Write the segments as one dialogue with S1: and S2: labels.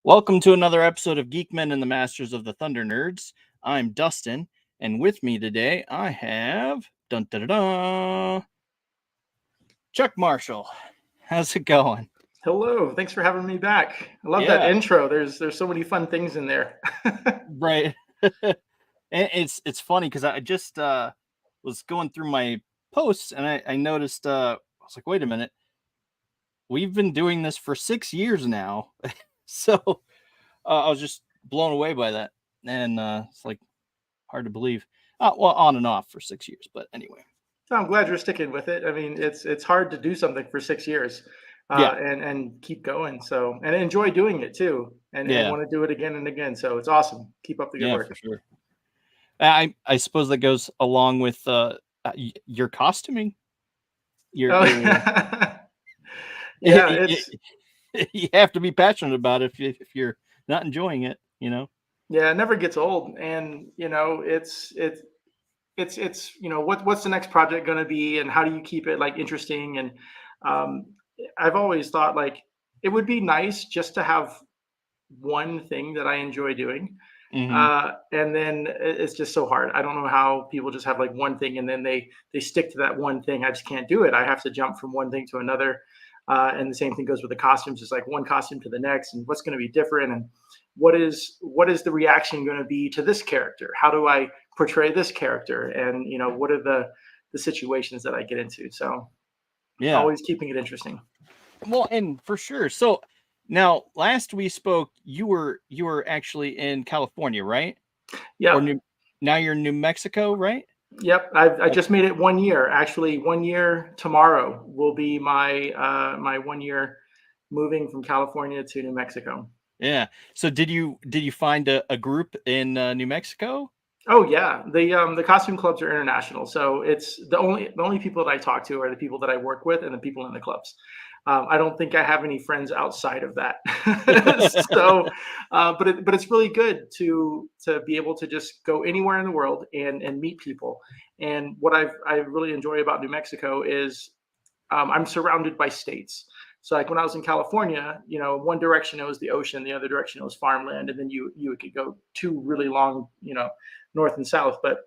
S1: Welcome to another episode of Geek-Men and the Masters of the Thunder Nerds. I'm Dustin, and with me today I have dun, dun, dun, dun, Chuck Marshall. How's it going?
S2: Hello, thanks for having me back. I love that
S1: Yeah,
S2: intro. There's so many fun things in there.
S1: right. And it's funny because I just was going through my posts and I noticed I was like, wait a minute, we've been doing this for 6 years now. So I was just blown away by that, and it's like hard to believe. Well, on and off for 6 years, but anyway.
S2: So I'm glad you're sticking with it. I mean, it's hard to do something for 6 years
S1: Yeah,
S2: and keep going. So and enjoy doing it too, and
S1: yeah,
S2: want to do it again and again. So it's awesome. Keep up the good
S1: yeah, for
S2: work.
S1: sure. I suppose that goes along with your costuming.
S2: Oh,
S1: Your
S2: yeah,
S1: you
S2: it's
S1: you have to be passionate about it if you're not enjoying it.
S2: yeah, it never gets old, and it's what's the next project going to be, and how do you keep it like interesting and um, I've always thought like it would be nice just to have one thing that I enjoy doing.
S1: Hmm.
S2: And then it's just so hard. I don't know how people just have like one thing and then they stick to that one thing. I just can't do it. I have to jump from one thing to another. And the same thing goes with the costumes. It's like one costume to the next, and what's going to be different, and what is the reaction going to be to this character? How do I portray this character? And what are the situations that I get into? So
S1: Yeah.
S2: always keeping it interesting.
S1: Well, and for sure. So now, last we spoke, you were actually in California, right? Or
S2: Yep.
S1: New Now you're in New Mexico, right?
S2: Yep, I just made it 1 year. Actually, 1 year tomorrow will be my 1 year moving from California to New Mexico.
S1: Yeah. So did you find a group in New Mexico?
S2: Oh yeah, the costume clubs are international, so it's the only people that I talk to are the people that I work with and the people in the clubs. I don't think I have any friends outside of that. So, but it's really good to be able to just go anywhere in the world and meet people. And what I really enjoy about New Mexico is I'm surrounded by states. So like when I was in California, one direction it was the ocean, the other direction it was farmland, and then you could go two really long, north and south. But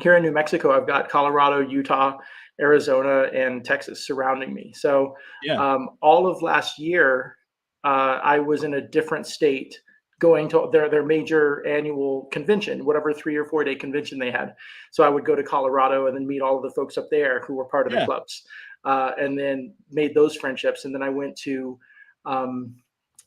S2: here in New Mexico, I've got Colorado, Utah, Arizona, and Texas surrounding me. So
S1: Yeah.
S2: all of last year, I was in a different state going to their major annual convention, whatever 3 or 4 day convention they had. So I would go to Colorado and then meet all of the folks up there who were part of the
S1: Yeah.
S2: clubs, and then made those friendships. And then I went to um,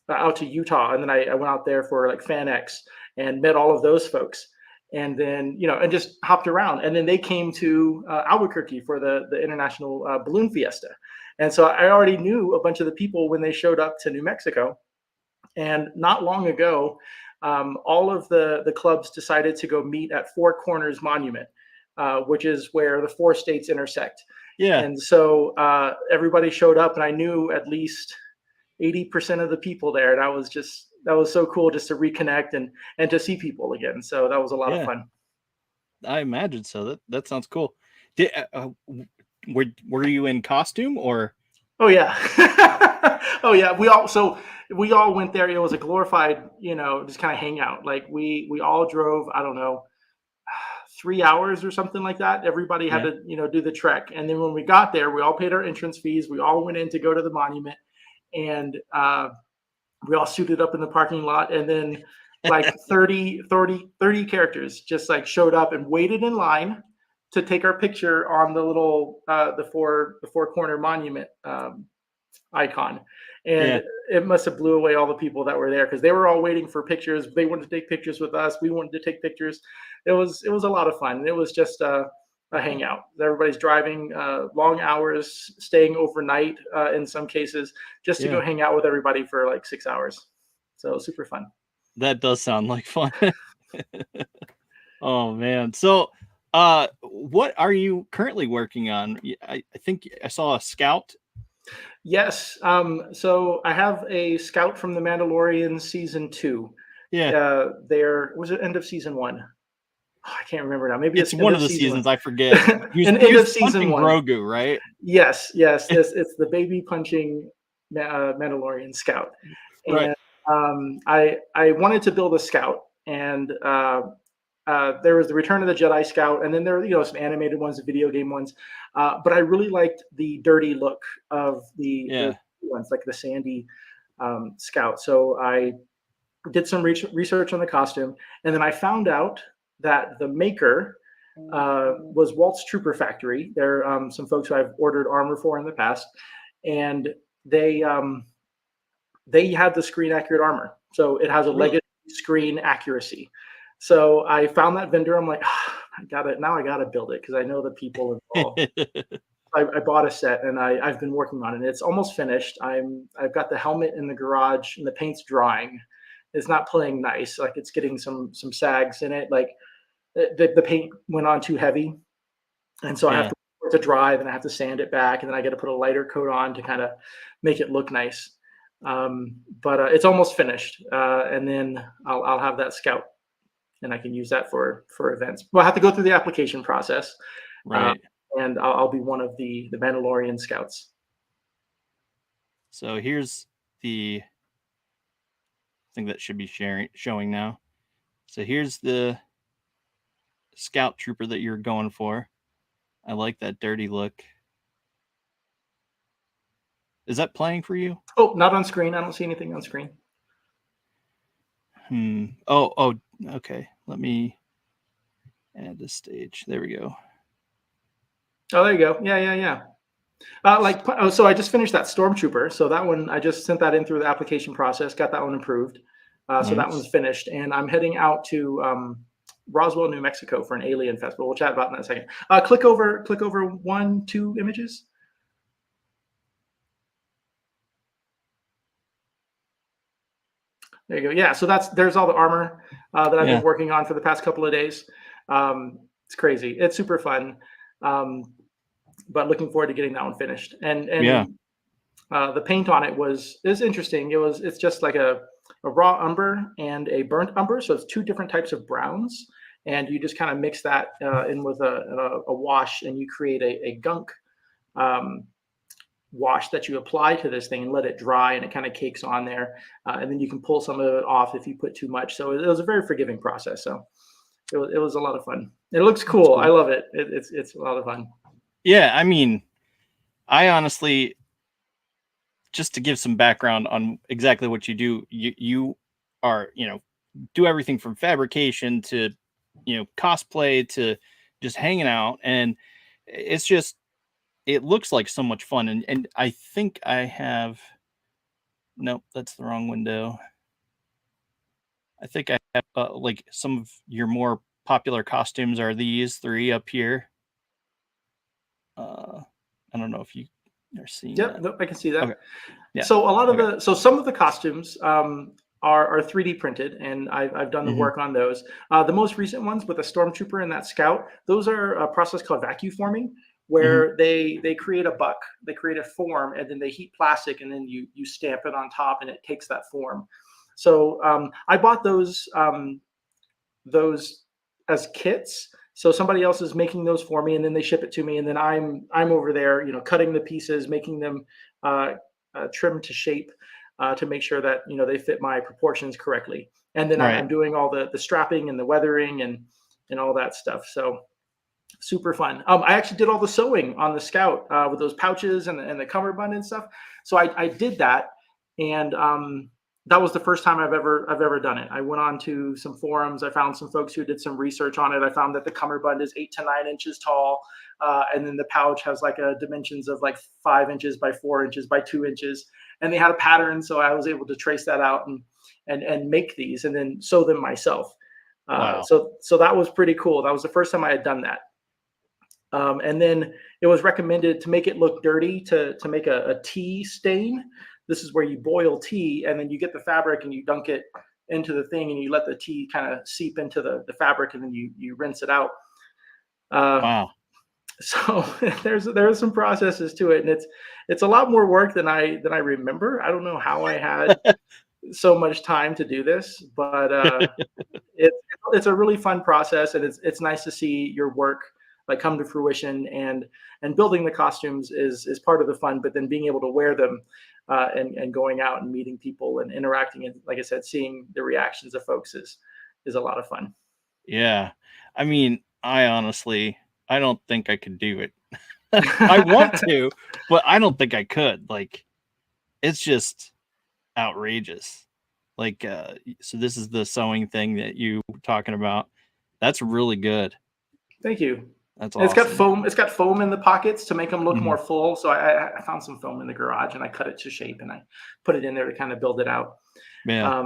S2: out to Utah, and then I went out there for like Fan X and met all of those folks, and then and just hopped around. And then they came to Albuquerque for the International Balloon Fiesta, and so I already knew a bunch of the people when they showed up to New Mexico. And not long ago, all of the clubs decided to go meet at Four Corners Monument, which is where the four states intersect.
S1: Yeah.
S2: And so everybody showed up, and I knew at least 80% of the people there. And that was so cool just to reconnect and to see people again. So that was a lot of
S1: Yeah.
S2: fun.
S1: I imagine so. That sounds cool. Did were you in costume or?
S2: Oh yeah. Oh yeah. We all went there. It was a glorified, just kind of hangout. Like we all drove, I don't know, 3 hours or something like that. Everybody had
S1: Yeah.
S2: to, do the trek. And then when we got there, we all paid our entrance fees. We all went in to go to the monument, and we all suited up in the parking lot. And then like 30 characters just like showed up and waited in line to take our picture on the little the four corner monument icon.
S1: Yeah.
S2: And it must have blew away all the people that were there because they were all waiting for pictures. They wanted to take pictures with us. We wanted to take pictures. It was a lot of fun. It was just a hangout. Everybody's driving long hours, staying overnight in some cases, just to go
S1: Yeah.
S2: hang out with everybody for like 6 hours. So super fun.
S1: That does sound like fun. Oh man. So what are you currently working on? I think I saw a scout.
S2: Yes. So I have a scout from The Mandalorian season 2.
S1: Yeah.
S2: There was it end of season 1. Oh, I can't remember now. Maybe
S1: It's
S2: it's end
S1: one
S2: of
S1: of the
S2: season
S1: seasons,
S2: 1.
S1: I forget.
S2: And
S1: He
S2: end of
S1: was
S2: season
S1: punching
S2: 1.
S1: Grogu, right?
S2: Yes. It's the baby punching Mandalorian scout.
S1: Right.
S2: I wanted to build a scout, and there was the Return of the Jedi Scout, and then there were some animated ones, the video game ones. But I really liked the dirty look of the
S1: Yeah.
S2: ones, like the sandy Scout. So I did some research on the costume, and then I found out that the maker was Walt's Trooper Factory. They're some folks who I've ordered armor for in the past, and they had the screen accurate armor, so it has a
S1: Really?
S2: legacy screen accuracy. So I found that vendor. I'm like, I gotta build it because I know the people involved. I bought a set and I've been working on it. It's almost finished. I've got the helmet in the garage and the paint's drying. It's not playing nice. Like it's getting some sags in it. Like the paint went on too heavy, and so I have
S1: Yeah.
S2: to wait for it to dry. Then I have to sand it back, and then I got to put a lighter coat on to kind of make it look nice. But it's almost finished, and then I'll have that scout, and I can use that for events. Well, I have to go through the application process, uh,
S1: Right.
S2: and I'll be one of the Mandalorian scouts.
S1: So here's the thing that should be showing now. So here's the scout trooper that you're going for. I like that dirty look. Is that playing for you?
S2: Oh, not on screen. I don't see anything on screen.
S1: Oh, okay. Let me add this stage. There we go.
S2: Oh, there you go. Yeah. So I just finished that Stormtrooper. So that one, I just sent that in through the application process, got that one approved. So that
S1: Nice.
S2: one's finished, and I'm heading out to Roswell, New Mexico for an alien festival. We'll chat about in a second. Click over 2 images. There you go. Yeah. So there's all the armor that I've
S1: Yeah.
S2: been working on for the past couple of days. It's crazy. It's super fun. But looking forward to getting that one finished. And
S1: Yeah.
S2: the paint on it is interesting. It's just like a raw umber and a burnt umber, so it's two different types of browns, and you just kind of mix that in with a wash, and you create a gunk um, wash that you apply to this thing and let it dry, and it kind of cakes on there, and then you can pull some of it off if you put too much. So it was a very forgiving process. So it was a lot of fun. It looks cool. I love it. It's a lot of fun.
S1: Yeah, I mean, I honestly, just to give some background on exactly what you do, you are, do everything from fabrication to, cosplay to just hanging out. And it's just, it looks like so much fun. And I think I have, nope, that's the wrong window. I think I have like some of your more popular costumes are these 3 up here. I don't know if you are seeing
S2: Yep,
S1: that.
S2: nope, I can see that.
S1: Okay. Yeah.
S2: So a lot of
S1: Okay.
S2: some of the costumes are 3D printed, and I've done the work on those. The most recent ones with a stormtrooper and that scout, those are a process called vacuum forming, where they create a buck, they create a form, and then they heat plastic, and then you stamp it on top, and it takes that form. So I bought those as kits. So somebody else is making those for me, and then they ship it to me, and then I'm over there, cutting the pieces, making them trim to shape to make sure that they fit my proportions correctly. And then
S1: Right.
S2: I'm doing all the strapping and the weathering and all that stuff. So super fun. I actually did all the sewing on the Scout with those pouches and the cummerbund and stuff. So I did that, and that was the first time I've ever done it. I went on to some forums. I found some folks who did some research on it. I found that the cummerbund is 8 to 9 inches tall, and then the pouch has like a dimensions of like 5 inches by 4 inches by 2 inches, and they had a pattern. So I was able to trace that out and make these and then sew them myself.
S1: Wow.
S2: So that was pretty cool. That was the first time I had done that. And then it was recommended to make it look dirty to make a tea stain. This is where you boil tea, and then you get the fabric and you dunk it into the thing, and you let the tea kind of seep into the fabric, and then you rinse it out.
S1: Wow.
S2: So there's some processes to it, and it's a lot more work than I remember. I don't know how I had so much time to do this, but it's a really fun process, and it's nice to see your work like come to fruition, and building the costumes is part of the fun, but then being able to wear them and going out and meeting people and interacting, and like I said, seeing the reactions of folks is a lot of fun.
S1: Yeah. I mean, I don't think I could do it. I want to, but I don't think I could. Like, it's just outrageous. Like, so this is the sewing thing that you were talking about. That's really good.
S2: Thank you.
S1: That's
S2: And it's got
S1: awesome.
S2: foam. It's got foam in the pockets to make them look
S1: Mhm.
S2: more full. So I found some foam in the garage and I cut it to shape and I put it in there to kind of build it out.
S1: Yeah.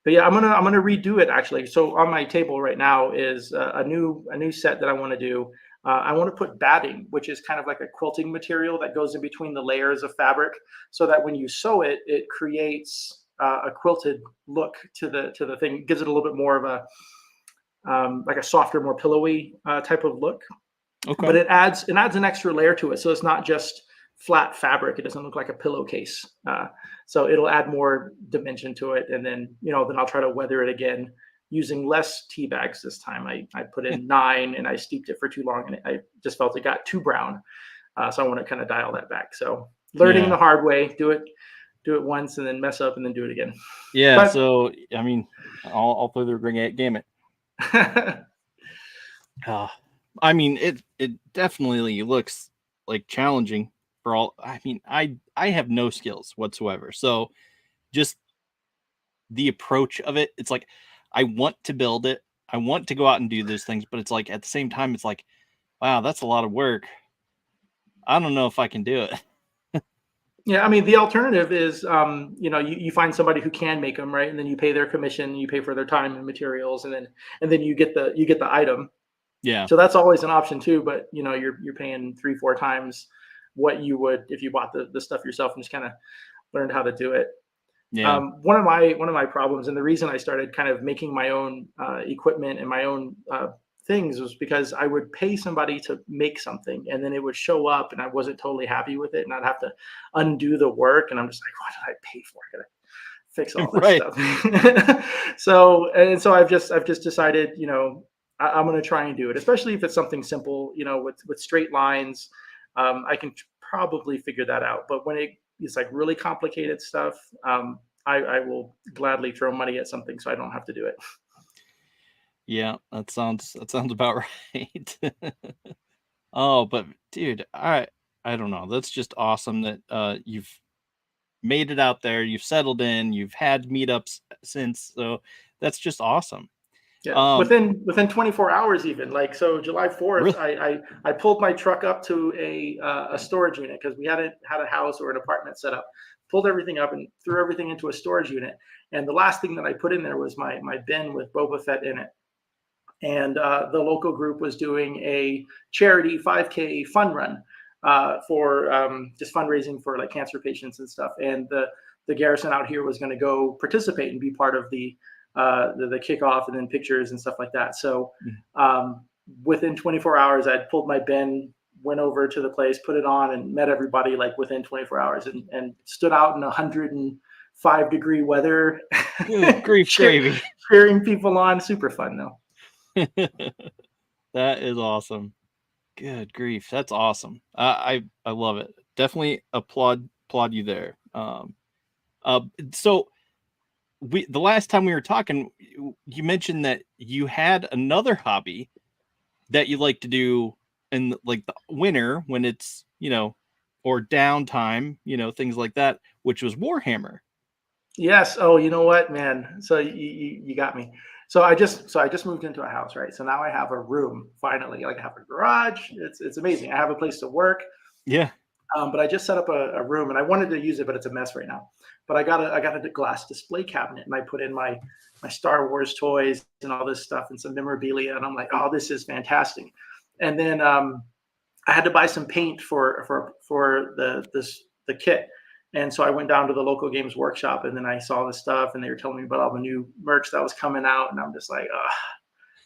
S2: But yeah, I'm gonna redo it actually. So on my table right now is a new set that I want to do. I want to put batting, which is kind of like a quilting material that goes in between the layers of fabric, so that when you sew it, it creates a quilted look to the thing. It gives it a little bit more of a like a softer, more pillowy type of look.
S1: Okay.
S2: But it adds an extra layer to it, so it's not just flat fabric. It doesn't look like a pillowcase. So it'll add more dimension to it, and then I'll try to weather it again using less tea bags this time. I put in 9 and I steeped it for too long, and I just felt it got too brown. So I want to kind of dial that back. So learning
S1: Yeah.
S2: the hard way, do it once and then mess up and then do it again.
S1: Yeah.
S2: But
S1: So, I mean, I'll play the gamut. Uh, I mean, it definitely looks like challenging for all. I mean, I have no skills whatsoever. So just the approach of it, it's like I want to build it. I want to go out and do those things, but it's like at the same time, it's like, wow, that's a lot of work. I don't know if I can do it.
S2: yeah, I mean, the alternative is, you find somebody who can make them, right? And then you pay their commission, you pay for their time and materials, and then you get the item.
S1: Yeah.
S2: So that's always an option too. But you're paying 3-4 times what you would if you bought the stuff yourself and just kind of learned how to do it.
S1: Yeah.
S2: One of my problems, and the reason I started kind of making my own equipment and my own things, was because I would pay somebody to make something, and then it would show up, and I wasn't totally happy with it, and I'd have to undo the work, and I'm just like, what did I pay for? I gotta fix all this
S1: Right.
S2: stuff. So I've just decided, I'm going to try and do it, especially if it's something simple, with straight lines. I can probably figure that out. But when it's like really complicated stuff, I will gladly throw money at something so I don't have to do it.
S1: Yeah. That sounds about right. Oh, but dude, I don't know. That's just awesome that you've made it out there, you've settled in, you've had meetups since. So that's just awesome.
S2: Yeah,
S1: Um
S2: within 24 hours, even like so, July 4th,
S1: really
S2: I pulled my truck up to a storage unit because we hadn't had a house or an apartment set up. Pulled everything up and threw everything into a storage unit. And the last thing that I put in there was my bin with Boba Fett in it. And the local group was doing a charity 5K fun run for just fundraising for like cancer patients and stuff. And the garrison out here was going to go participate and be part of the kickoff, and then pictures and stuff like that. So within 24 hours, I'd pulled my bin, went over to the place, put it on, and met everybody like within 24 hours, and stood out in 105-degree weather,
S1: good grief gravy.
S2: cheering people on. Super fun though.
S1: That is awesome. Good grief. That's awesome. I love it. Definitely applaud you there. Uh so the last time we were talking, you mentioned that you had another hobby that you like to do in like the winter when it's, or downtime, things like that, which was Warhammer.
S2: Yes. Oh, you know what, man? So you got me. So I just moved into a house, right? So now I have a room finally. Like I have a garage. It's amazing. I have a place to work.
S1: Yeah.
S2: But I just set up a room, and I wanted to use it, but it's a mess right now. But I got a glass display cabinet, and I put in my Star Wars toys and all this stuff and some memorabilia, and I'm like, oh, this is fantastic. And then I had to buy some paint for the kit. And so I went down to the local games workshop, and then I saw the stuff, and they were telling me about all the new merch that was coming out, and I'm just like,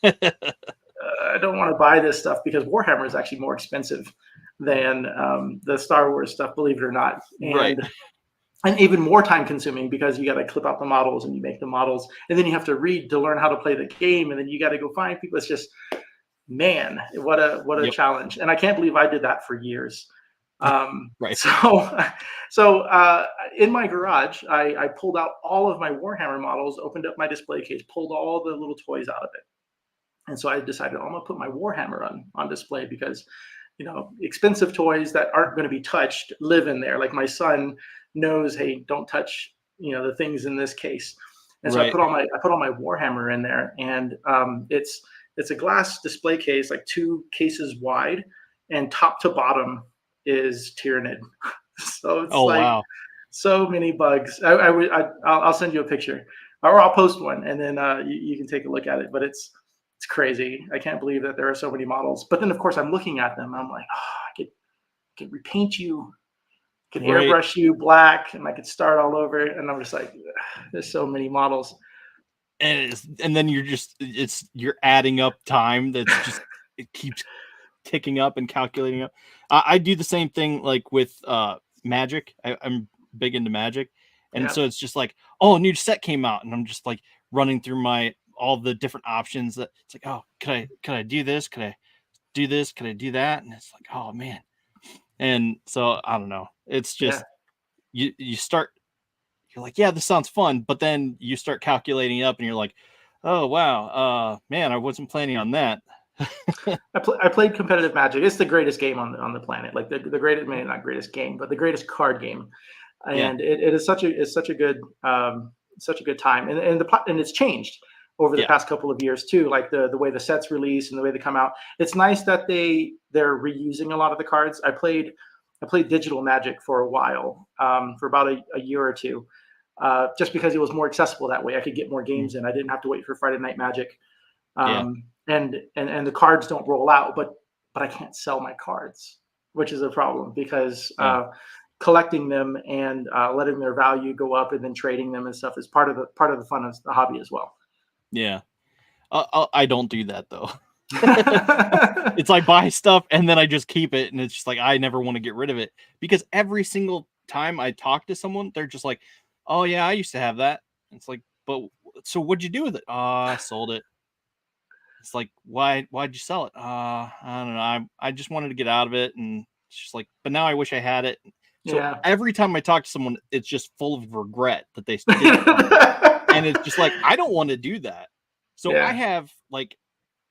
S2: I don't want to buy this stuff because Warhammer is actually more expensive than the Star Wars stuff, believe it or not,
S1: Right.
S2: and even more time consuming because you got to clip out the models and you make the models, and then you have to read to learn how to play the game, and then you got to go find people. It's just, man, what a
S1: Yep.
S2: challenge. And I can't believe I did that for years.
S1: Right.
S2: So in my garage, I pulled out all of my Warhammer models, opened up my display case, pulled all the little toys out of it. And so I decided I'm gonna put my Warhammer on display because, expensive toys that aren't going to be touched live in there. Like my son knows, hey, don't touch, the things in this case. And so
S1: Right.
S2: I put all my Warhammer in there, and it's a glass display case, like 2 cases wide, and top to bottom is Tyranid. So it's
S1: Oh,
S2: like
S1: wow.
S2: so many bugs. I'll send you a picture, or I'll post one, and then you can take a look at it. But it's crazy. I can't believe that there are so many models. But then, of course, I'm looking at them. I'm like, I could repaint you, I could
S1: Right.
S2: airbrush you black, and I could start all over. And I'm just like, there's so many models.
S1: And then you're adding up time that's just, it keeps ticking up and calculating up. I do the same thing like with Magic. I'm big into Magic, and
S2: Yeah,
S1: so it's just like, oh, a new set came out, and I'm just like running through all the different options. That it's like, oh, could I do this? Could I do this? Could I do that? And it's like, oh man. And so I don't know. It's
S2: yeah.
S1: just you start, you're like, yeah, this sounds fun, but then you start calculating up, and you're like, oh wow, man, I wasn't planning on that.
S2: I played competitive Magic. It's the greatest game on the planet. Like the greatest, maybe not greatest game, but the greatest card game.
S1: Yeah,
S2: And it is such a good time. And it's changed over the
S1: yeah,
S2: past couple of years too. Like the way the sets release and the way they come out. It's nice that they're reusing a lot of the cards. I played digital Magic for a while, for about a year or two, just because it was more accessible that way. I could get more
S1: mm,
S2: games in. I didn't have to wait for Friday Night Magic.
S1: yeah,
S2: And the cards don't roll out, but I can't sell my cards, which is a problem because
S1: yeah,
S2: collecting them and letting their value go up and then trading them and stuff is part of the fun of the hobby as well.
S1: yeah. I don't do that though. It's I buy stuff and then I just keep it, and it's just like I never want to get rid of it, because every single time I talk to someone, they're just like, "Oh yeah, I used to have that." It's like, but so what'd you do with it? I sold it. It's like, why'd you sell it? I don't know. I just wanted to get out of it, and it's just like, but now I wish I had it. So
S2: Yeah.
S1: every time I talk to someone, it's just full of regret that they didn't buy it, and it's just like I don't want to do that. So I
S2: Yeah.
S1: have like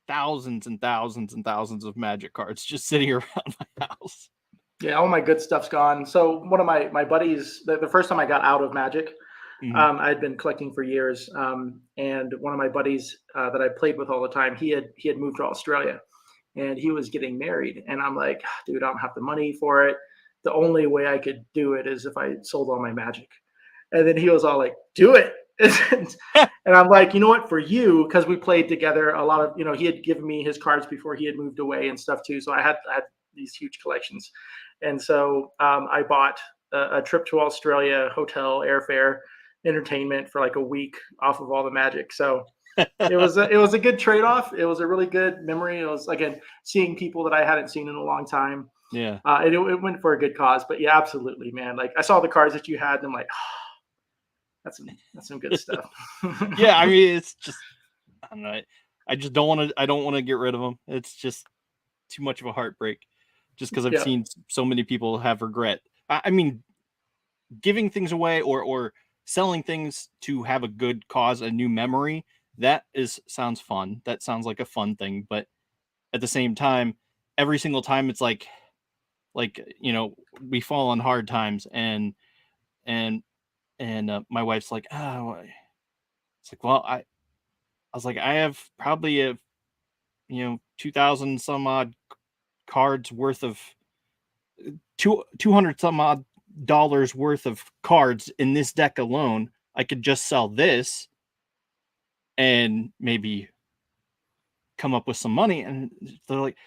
S1: thousands and thousands and thousands of Magic cards just sitting around my house.
S2: Yeah, all my good stuff's gone. So one of my buddies, the first time I got out of Magic,
S1: Mhm.
S2: I had been collecting for years, and one of my buddies that I played with all the time, he had moved to Australia, and he was getting married, and I'm like, dude, I don't have the money for it. The only way I could do it is if I sold all my Magic. And then he was all like, do it. And I'm like, you know what, for you, because we played together a lot of, he had given me his cards before he had moved away and stuff too. So I had these huge collections. And so I bought a trip to Australia, hotel, airfare, entertainment for like a week off of all the Magic. So it was a good trade off. It was a really good memory. It was, again, seeing people that I hadn't seen in a long time.
S1: Yeah.
S2: It went for a good cause. But yeah, absolutely, man. Like I saw the cards that you had, and I'm like, that's some good stuff.
S1: Yeah, I mean, it's just, I don't know. I just I don't want to get rid of them. It's just too much of a heartbreak, just because I've
S2: Yeah.
S1: seen so many people have regret. I mean, giving things away or selling things to have a good cause, a new memory, that sounds fun. That sounds like a fun thing. But at the same time, every single time it's like, we fall on hard times, and my wife's like, oh, it's like, well, I was like, I have probably 2,000 some odd cards worth of 200 some odd dollars worth of cards in this deck alone. I could just sell this and maybe come up with some money. And they're like,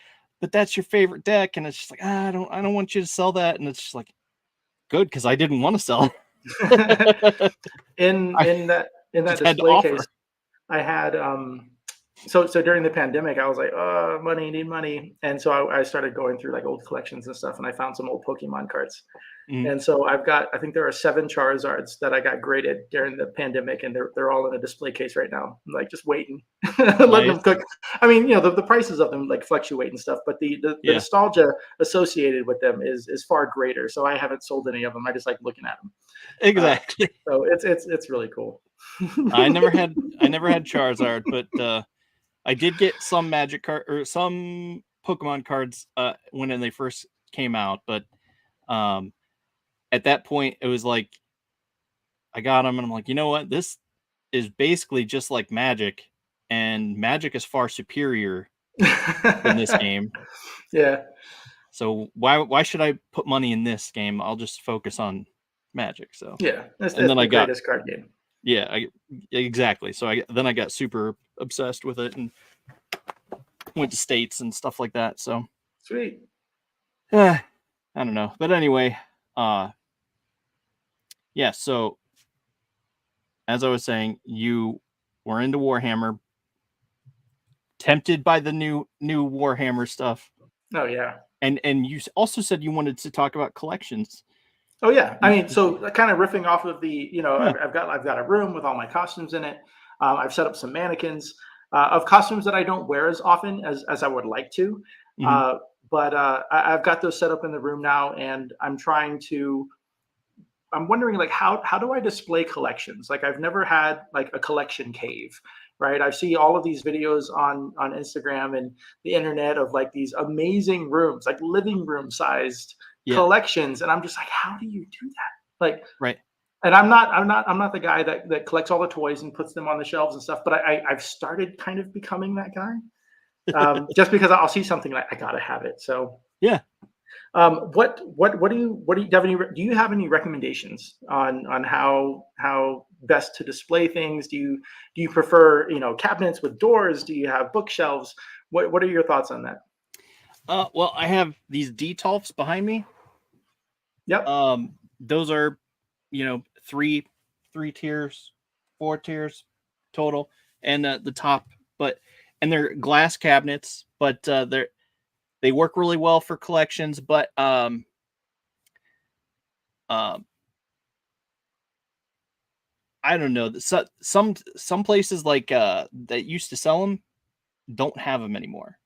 S1: but that's your favorite deck. And it's just like, I don't want you to sell that. And it's just like, good, because I didn't want to sell.
S2: in
S1: I
S2: in that
S1: just had to
S2: display case,
S1: offer.
S2: I had so during the pandemic, I was like, oh, money, need money. And so I started going through like old collections and stuff, and I found some old Pokemon cards.
S1: Mhm.
S2: And so I think there are 7 Charizards that I got graded during the pandemic, and they're all in a display case right now. I'm like just waiting, letting them
S1: Nice.
S2: cook. I mean, the prices of them like fluctuate and stuff, but the
S1: Yeah,
S2: nostalgia associated with them is far greater. So I haven't sold any of them. I just like looking at them.
S1: exactly.
S2: So it's really cool.
S1: I never had Charizard, but I did get some Magic card or some Pokemon cards when they first came out, but um, at that point it was like I got them and I'm like, you know what, this is basically just like Magic, and Magic is far superior than this game.
S2: Yeah,
S1: So why should I put money in this game? I'll just focus on Magic. So
S2: yeah,
S1: and
S2: that's
S1: then
S2: the
S1: I got
S2: greatest card game.
S1: yeah, exactly. So I got super obsessed with it and went to states and stuff like that. So
S2: Sweet.
S1: I don't know, but anyway, uh, yeah. So as I was saying, you were into Warhammer, tempted by the new Warhammer stuff,
S2: Oh yeah.
S1: and you also said you wanted to talk about collections.
S2: Oh yeah, I mean,
S1: You
S2: so kind of riffing off of
S1: yeah.
S2: I've got a room with all my costumes in it. I've set up some mannequins of costumes that I don't wear as often as I would like to,
S1: Mhm.
S2: uh, but I've got those set up in the room now, and I'm wondering like how do I display collections? Like I've never had like a collection cave, right? I see all of these videos on Instagram and the internet of like these amazing rooms, like living room sized
S1: Yeah.
S2: collections, and I'm just like, how do you do that? Like,
S1: Right.
S2: and I'm not the guy that collects all the toys and puts them on the shelves and stuff, but I've started kind of becoming that guy. Just because I'll see something like I gotta have it. So
S1: Yeah.
S2: do you have any recommendations on how best to display things? Do you prefer cabinets with doors? Do you have bookshelves? What are your thoughts on that?
S1: Well, I have these detolfs behind me.
S2: Yep.
S1: Those are, three tiers, 4 tiers total, and the top, but and they're glass cabinets, but they work really well for collections. But um, I don't know. Some places like that used to sell them don't have them anymore.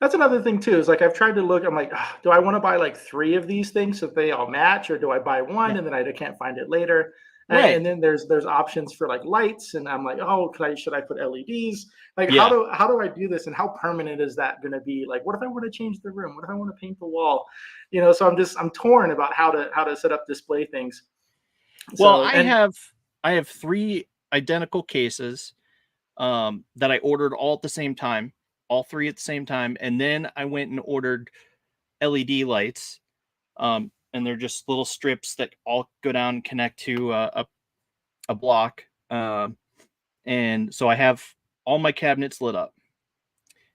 S2: That's another thing too. Is like I've tried to look. I'm like, "Ugh, do I want to buy like 3 of these things so they all match, or do I buy one
S1: Right.
S2: and then I can't find it later?
S1: Right.
S2: And then there's options for like lights, and I'm like, oh, should I put LEDs? Like,
S1: Yeah.
S2: how do I do this, and how permanent is that going to be? Like, what if I want to change the room? What if I want to paint the wall? So I'm torn about how to set up display things.
S1: Well,
S2: So and
S1: I have three identical cases that I ordered all at the same time, all three at the same time, and then I went and ordered LED lights, and they're just little strips that all go down and connect to a block, and so I have all my cabinets lit up,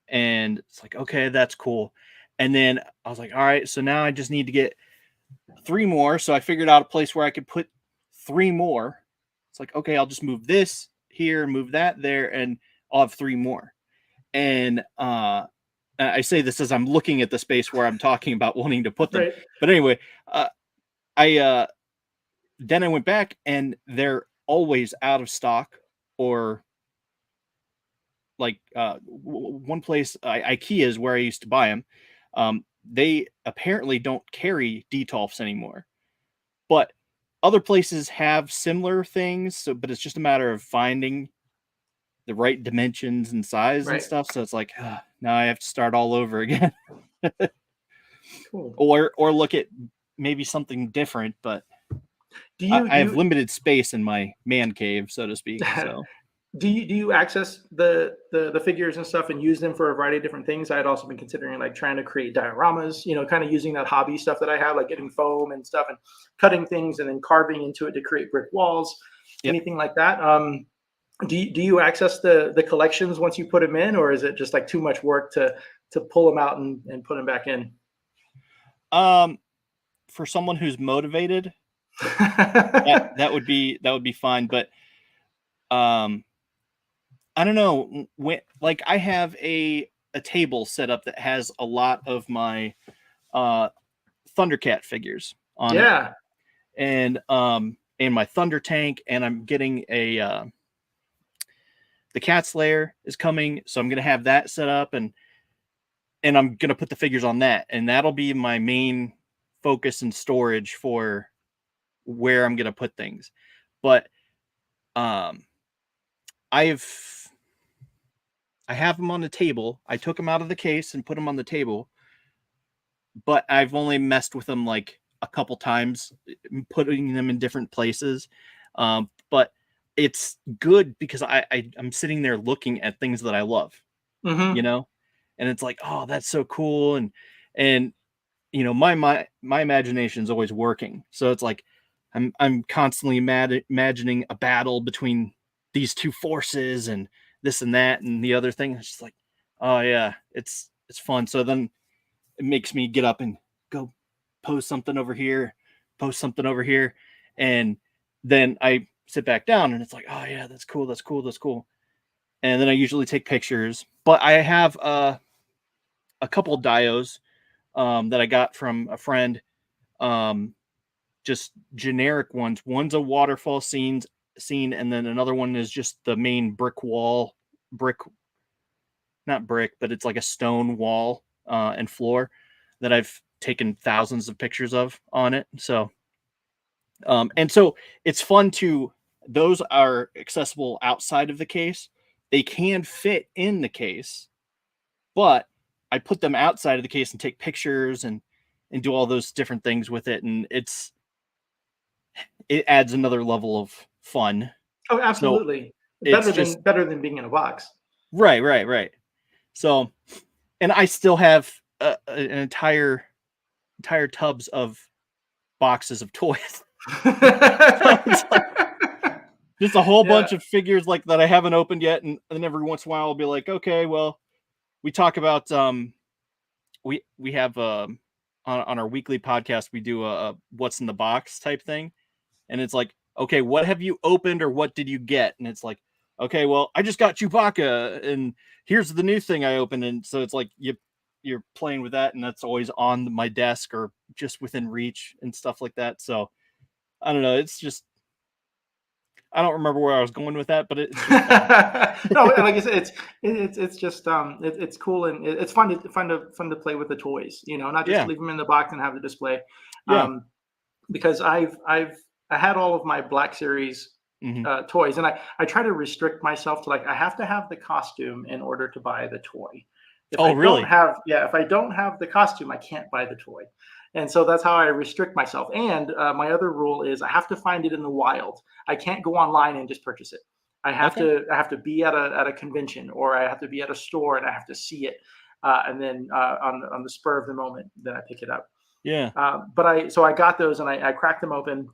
S1: and it's like, okay, that's cool. And then I was like, all right, so now I just need to get 3 more. So I figured out a place where I could put 3 more. It's like, okay, I'll just move this here, move that there, and I'll have 3 more. And I say this as I'm looking at the space where I'm talking about wanting to put them.
S2: right,
S1: But anyway, I then I went back and they're always out of stock, or like one place, IKEA is where I used to buy them. They apparently don't carry detolfs anymore, but other places have similar things. So, but it's just a matter of finding the right dimensions and size and
S2: right,
S1: stuff. So it's like now I have to start all over again,
S2: cool.
S1: or look at maybe something different. But
S2: Do
S1: I,
S2: you
S1: I
S2: do
S1: have
S2: you
S1: limited space in my man cave, so to speak. So
S2: do you access the figures and stuff and use them for a variety of different things? I had also been considering like trying to create dioramas, kind of using that hobby stuff that I have, like getting foam and stuff and cutting things and then carving into it to create brick walls,
S1: yep.
S2: anything like that. Do you access the collections once you put them in, or is it just like too much work to pull them out and put them back in?
S1: Um, for someone who's motivated, that would be fine. But um, I don't know when, like I have a table set up that has a lot of my uh Thundercat figures on it,
S2: Yeah.
S1: and my Thunder Tank, and I'm getting a the Cat Slayer is coming, so I'm gonna have that set up, and I'm gonna put the figures on that, and that'll be my main focus and storage for where I'm gonna put things. But um, I've I have them on the table. I took them out of the case and put them on the table, but I've only messed with them like a couple times, putting them in different places. But it's good because I'm sitting there looking at things that I love, you
S2: Hmm.
S1: know, and it's like, oh, that's so cool, and you know, my imagination is always working, so it's like I'm constantly imagining a battle between these two forces and this and that and the other thing. It's just like, oh yeah, it's fun. So then it makes me get up and go post something over here, post something over here, and then I sit back down and it's like, oh yeah, that's cool, that's cool, that's cool. And then I usually take pictures, but I have a couple of dios that I got from a friend, um, just generic ones. One's a waterfall scene, and then another one is just the main brick wall, brick, not brick, but it's like a stone wall and floor that I've taken thousands of pictures of on it. So, and so it's fun to. Those are accessible outside of the case. They can fit in the case, but I put them outside of the case and take pictures and do all those different things with it, and it adds another level of fun.
S2: Oh,
S1: So
S2: absolutely.
S1: it's just
S2: Better than being in a box.
S1: right. So, and I still have an entire tubs of boxes of toys. So it's like just a whole
S2: Yeah.
S1: bunch of figures like that I haven't opened yet, and then every once in a while I'll be like, okay, well, we talk about we have on our weekly podcast we do a what's in the box type thing, and it's like, okay, what have you opened or what did you get? And it's like, okay, well, I just got Chewbacca, and here's the new thing I opened, and so it's like you're playing with that, and that's always on my desk or just within reach and stuff like that. So I don't know, it's just I don't remember where I was going with that, but it's just fun.
S2: No, like I said, it's just it's cool, and it's fun to play with the toys. You know, not just
S1: Yeah,
S2: leave them in the box and have the display.
S1: yeah,
S2: Um, because I had all of my Black Series
S1: hmm,
S2: toys, and I try to restrict myself to, like, I have to have the costume in order to buy the toy. If
S1: oh
S2: I don't
S1: really,
S2: have, yeah, if I don't have the costume, I can't buy the toy. And so that's how I restrict myself. And my other rule is I have to find it in the wild. I can't go online and just purchase it.
S1: okay,
S2: I have to be at a convention, or I have to be at a store and I have to see it, and then on the spur of the moment, then I pick it up.
S1: yeah,
S2: But I got those, and I cracked them open,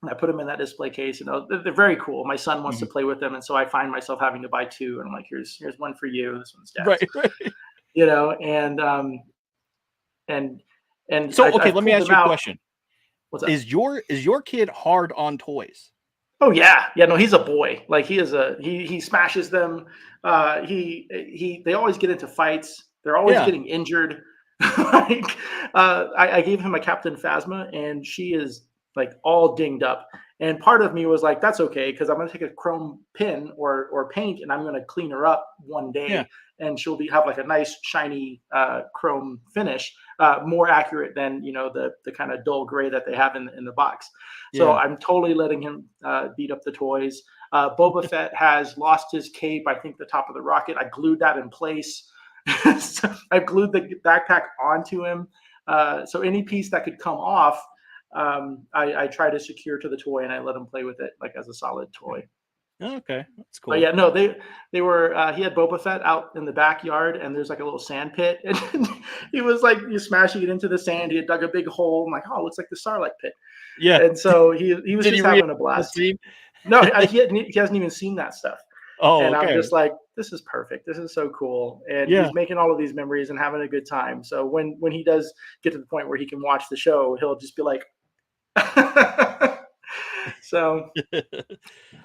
S2: and I put them in that display case, and they're very cool. My son wants to
S1: hmm,
S2: play with them, and so I find myself having to buy two, and I'm like, here's one for you, this one's dad's,
S1: right, right.
S2: you know, and
S1: So okay,
S2: I've
S1: let me
S2: pulled
S1: ask
S2: them
S1: you a
S2: out.
S1: question.
S2: What's that?
S1: Is your kid hard on toys?
S2: Oh yeah, yeah. No, he's a boy. Like, he smashes them. They always get into fights. They're always
S1: Yeah,
S2: getting injured. Like, I gave him a Captain Phasma, and she is like all dinged up. And part of me was like, that's okay, because I'm gonna take a chrome pin or paint, and I'm gonna clean her up one
S1: yeah,
S2: day, and she'll have like a nice shiny chrome finish, more accurate than, the kind of dull gray that they have in the box. So
S1: yeah.
S2: I'm totally letting him beat up the toys. Boba Fett has lost his cape. I think the top of the rocket. I glued that in place. So I've glued the backpack onto him. So any piece that could come off, I try to secure to the toy, and I let him play with it like as a solid toy.
S1: Oh, okay, that's
S2: But
S1: cool.
S2: yeah, no, they were. He had Boba Fett out in the backyard, and there's like a little sand pit, and he was like, you smashing it into the sand. He had dug a big hole. I'm like, oh, it looks like the Sarlacc pit.
S1: Yeah.
S2: And so he was
S1: Did he
S2: just
S1: read
S2: having a
S1: the
S2: blast.
S1: scene?
S2: No, he hasn't even seen that stuff.
S1: Oh,
S2: And I'm
S1: okay.
S2: just like, this is perfect. This is so cool. And
S1: Yeah.
S2: he's making all of these memories and having a good time. So when he does get to the point where he can watch the show, he'll just be like, So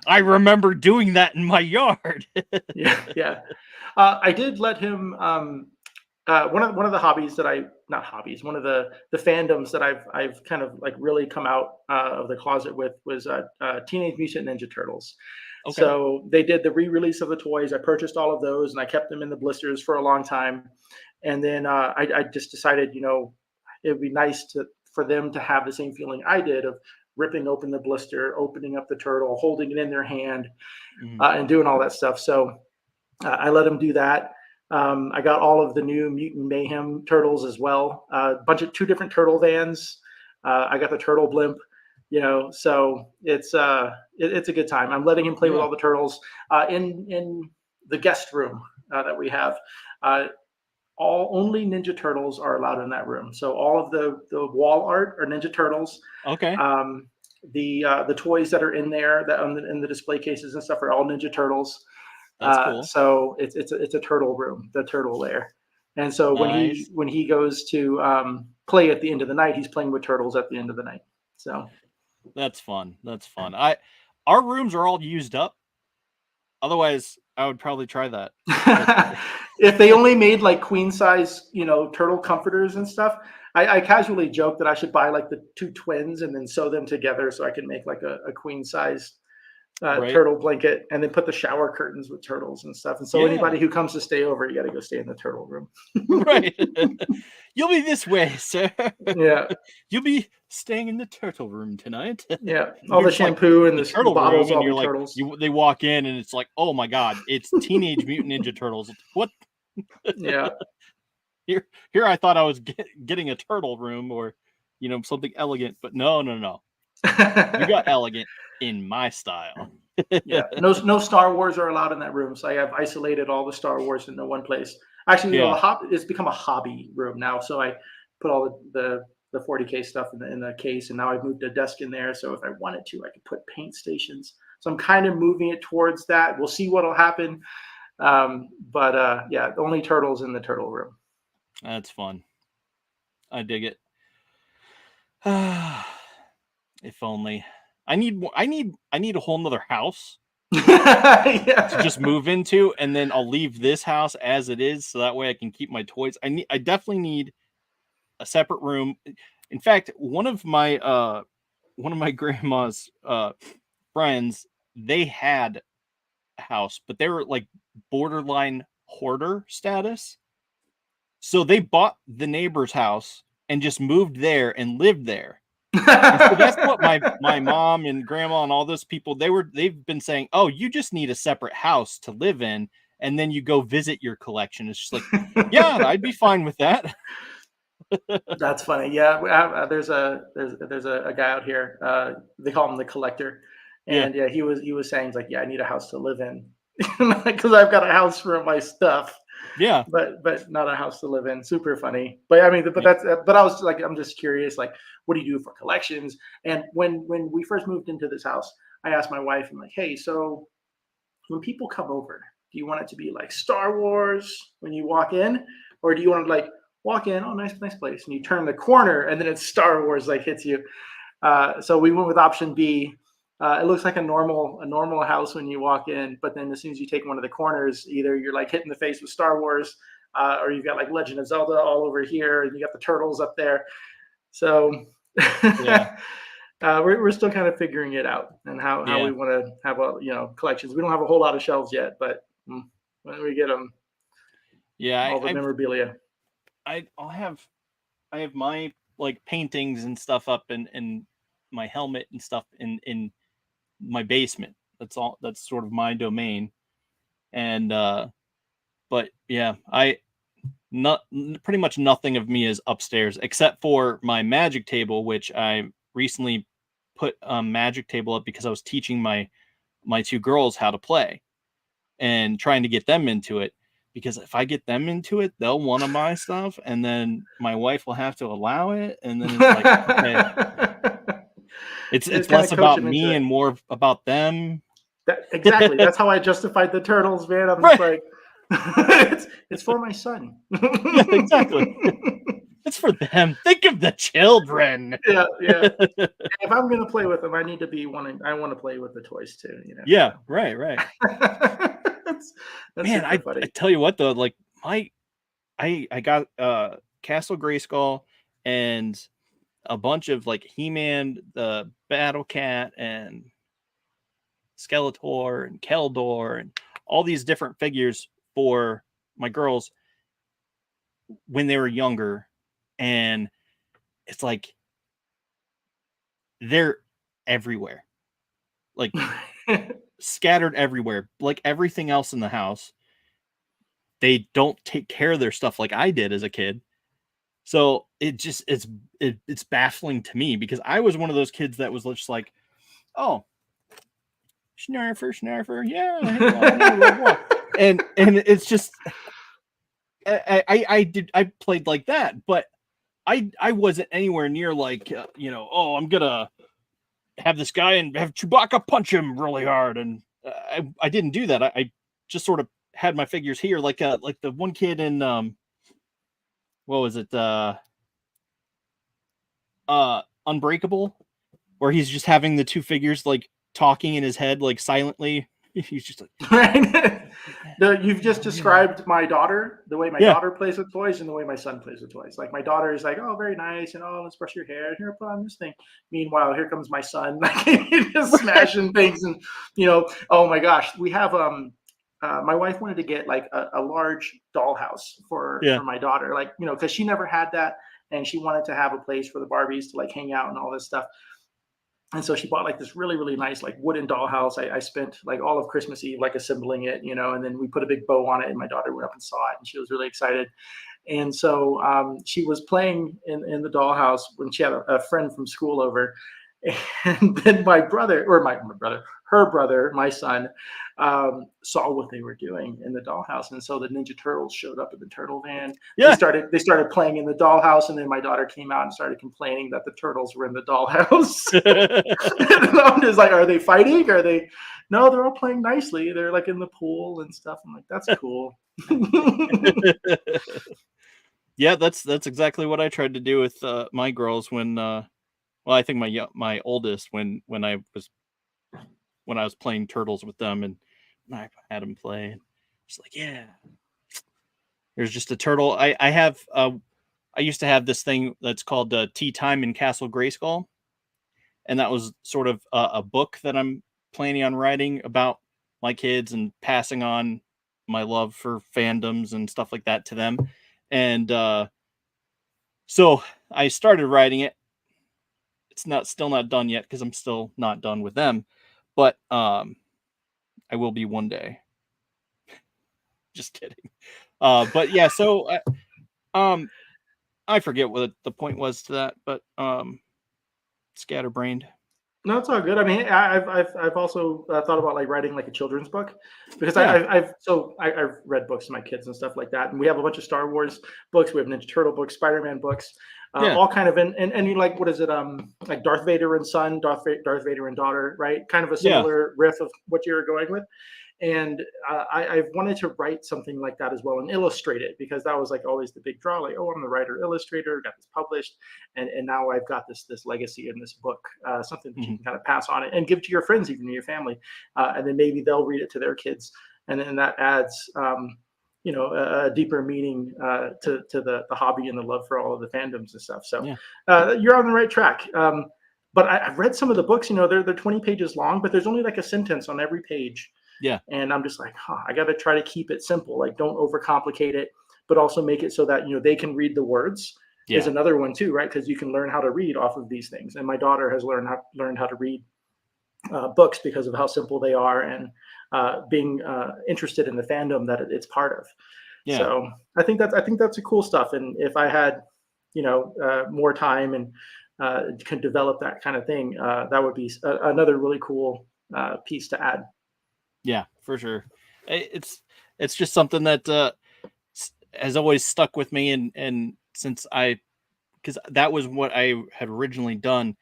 S1: I remember doing that in my yard.
S2: yeah. I did let him. One of the hobbies that I not hobbies one of the fandoms that I've kind of like really come out of the closet with was Teenage Mutant Ninja Turtles.
S1: Okay.
S2: So they did the re-release of the toys. I purchased all of those and I kept them in the blisters for a long time. And then I just decided, it would be nice for them to have the same feeling I did of ripping open the blister, opening up the turtle, holding it in their hand,
S1: Mhm.
S2: and doing all that stuff. So I let them do that. I got all of the new Mutant Mayhem turtles as well. A bunch of 2 different turtle vans. I got the turtle blimp. So it's a good time. I'm letting him play with
S1: Yeah,
S2: all the turtles in the guest room that we have. Uh, only Ninja Turtles are allowed in that room. So all of the wall art are Ninja Turtles.
S1: okay,
S2: Um, the toys that are in there that in the display cases and stuff are all Ninja Turtles.
S1: that's cool.
S2: So it's a turtle room, the turtle lair. And so
S1: Nice.
S2: when he goes to play at the end of the night, he's playing with turtles at the end of the night. So
S1: That's fun. That's fun. Our rooms are all used up. Otherwise, I would probably try that. But
S2: if they only made like queen size, turtle comforters and stuff, I casually joke that I should buy like the 2 twins and then sew them together so I can make like a queen size
S1: right?
S2: turtle blanket and then put the shower curtains with turtles and stuff. And so
S1: Yeah,
S2: anybody who comes to stay over, you got to go stay in the turtle room.
S1: right. You'll be this way, sir.
S2: Yeah.
S1: You'll be staying in the turtle room tonight.
S2: Yeah.
S1: And
S2: All
S1: you're
S2: the
S1: just like
S2: shampoo and
S1: the
S2: the
S1: turtle room,
S2: bottles
S1: and
S2: all
S1: you're
S2: be
S1: like
S2: turtles.
S1: they walk in, and it's like, oh my god, it's Teenage Mutant Ninja Turtles. What?
S2: Yeah.
S1: Here I thought I was getting a turtle room or something elegant, but no, no, no. You got elegant in my style.
S2: Yeah. No Star Wars are allowed in that room. So I have isolated all the Star Wars into one place. Actually,
S1: Yeah.
S2: it's become a hobby room now. So I put all the 40K stuff in the case, and now I've moved a desk in there. So if I wanted to, I could put paint stations. So I'm kind of moving it towards that. We'll see what'll happen. But yeah, only turtles in the turtle room.
S1: That's fun. I dig it. If only. I need a whole nother house to just
S2: Yeah.
S1: move into, and then I'll leave this house as it is so that way I can keep my toys. I definitely need a separate room. In fact, one of my grandma's friends, they had a house, but they were like borderline hoarder status. So they bought the neighbor's house and just moved there and lived there. And so that's what my mom and grandma and all those people they've been saying, "Oh, you just need a separate house to live in and then you go visit your collection." It's just like, "Yeah, I'd be fine with that."
S2: That's funny. Yeah, there's a guy out here. They call him the collector,
S1: Yeah.
S2: and yeah, he was saying like, yeah, I need a house to live in because I've got a house for my stuff,
S1: Yeah.
S2: but not a house to live in. Super funny. But I mean, but
S1: Yeah.
S2: I was like, I'm just curious, like, what do you do for collections? And when we first moved into this house, I asked my wife, I'm like, hey, so when people come over, do you want it to be like Star Wars when you walk in, or do you want to like walk in, oh, nice place, and you turn the corner and then it's Star Wars like hits you? So we went with option B. It looks like a normal house when you walk in, but then as soon as you take one of the corners, either you're like hit in the face with Star Wars, or you've got like Legend of Zelda all over here, and you got the turtles up there. So
S1: Yeah.
S2: we're still kind of figuring it out and how
S1: Yeah.
S2: we want to have collections. We don't have a whole lot of shelves yet, but when we get them,
S1: Yeah,
S2: all the
S1: I've
S2: memorabilia.
S1: I'll have I have my like paintings and stuff up and my helmet and stuff in my basement. That's sort of my domain. And but yeah, not pretty much nothing of me is upstairs except for my magic table, which I recently put a magic table up because I was teaching my 2 girls how to play and trying to get them into it. Because if I get them into it, they'll want to buy stuff, and then my wife will have to allow it, and then it's like, okay,
S2: It's
S1: it's
S2: kind
S1: less
S2: of coach
S1: about
S2: them into
S1: me
S2: it.
S1: and more about them.
S2: Exactly. That's how I justified the turtles, man. I'm just
S1: Right?
S2: like, it's for my son.
S1: Yeah, exactly. That's for them. Think of the children.
S2: Yeah, yeah. If I'm gonna play with them, I need to be wanting. I want to play with the toys too.
S1: Yeah, right, right.
S2: That's that's
S1: Man,
S2: super
S1: I
S2: funny.
S1: tell you what though, like my I got Castle Grayskull and a bunch of like He-Man, the Battle Cat, and Skeletor and Keldor and all these different figures for my girls when they were younger. And it's like they're everywhere, like scattered everywhere, like everything else in the house. They don't take care of their stuff like I did as a kid. So it's baffling to me because I was one of those kids that was just like, oh, Snarfer, yeah, blah, blah, blah. and it's just I played like that, but I wasn't anywhere near like oh, I'm gonna have this guy and have Chewbacca punch him really hard, and I didn't do that. I just sort of had my figures here, like the one kid in what was it Unbreakable, where he's just having the two figures like talking in his head like silently. He's just like,
S2: Right? You've just described my daughter, the way my
S1: yeah.
S2: daughter plays with toys, and the way my son plays with toys. Like my daughter is like, "Oh, very nice," and "Oh, let's brush your hair. Here, put on this thing." Meanwhile, here comes my son, like just smashing things, and oh my gosh, we have my wife wanted to get like a large dollhouse
S1: Yeah.
S2: for my daughter, like because she never had that, and she wanted to have a place for the Barbies to like hang out and all this stuff. And so she bought like this really really nice like wooden dollhouse. I spent like all of Christmas Eve like assembling it, and then we put a big bow on it, and my daughter went up and saw it, and she was really excited. And so she was playing in the dollhouse when she had a friend from school over, and then my brother, or my brother, her brother, my son, saw what they were doing in the dollhouse, and so the Ninja Turtles showed up in the turtle van. They
S1: Yeah.
S2: started playing in the dollhouse, and then my daughter came out and started complaining that the turtles were in the dollhouse. And I'm just like, are they fighting? Are they? No, they're all playing nicely. They're like in the pool and stuff. I'm like, that's cool.
S1: Yeah, that's exactly what I tried to do with my girls when well, I think my oldest when I was playing Turtles with them, and I had them play. It's like, yeah, there's just a turtle. I used to have this thing that's called Tea Time in Castle Grayskull, and that was sort of a book that I'm planning on writing about my kids and passing on my love for fandoms and stuff like that to them. And so I started writing it. It's still not done yet because I'm still not done with them, but I will be one day. Just kidding. But yeah, so I forget what the point was to that, but scatterbrained.
S2: No, it's all good. I mean, I've also thought about like writing like a children's book because
S1: Yeah,
S2: I've read books to my kids and stuff like that, and we have a bunch of Star Wars books. We have Ninja Turtle books, Spider-Man books,
S1: yeah,
S2: all kind of and you like what is it like Darth Vader and son, Darth Vader and daughter, right? Kind of a
S1: yeah,
S2: similar riff of what you're going with. And I've wanted to write something like that as well and illustrate it because that was like always the big draw. Like, oh, I'm the writer illustrator, got this published, and now I've got this legacy in this book, something that you can kind of pass on it and give to your friends, even your family, and then maybe they'll read it to their kids, and then that adds. A deeper meaning to the hobby and the love for all of the fandoms and stuff. So
S1: yeah,
S2: you're on the right track. But I've read some of the books. They're 20 pages long, but there's only like a sentence on every page.
S1: yeah,
S2: And I'm just like, I got to try to keep it simple. Like, don't overcomplicate it, but also make it so that they can read the words. Is
S1: yeah,
S2: another one too, right? Because you can learn how to read off of these things. And my daughter has learned how to read books because of how simple they are and being interested in the fandom that it's part of.
S1: yeah.
S2: So I think that's a cool stuff. And if I had more time and could develop that kind of thing, that would be another really cool piece to add.
S1: Yeah, for sure. It's just something that has always stuck with me, and since because that was what I had originally done,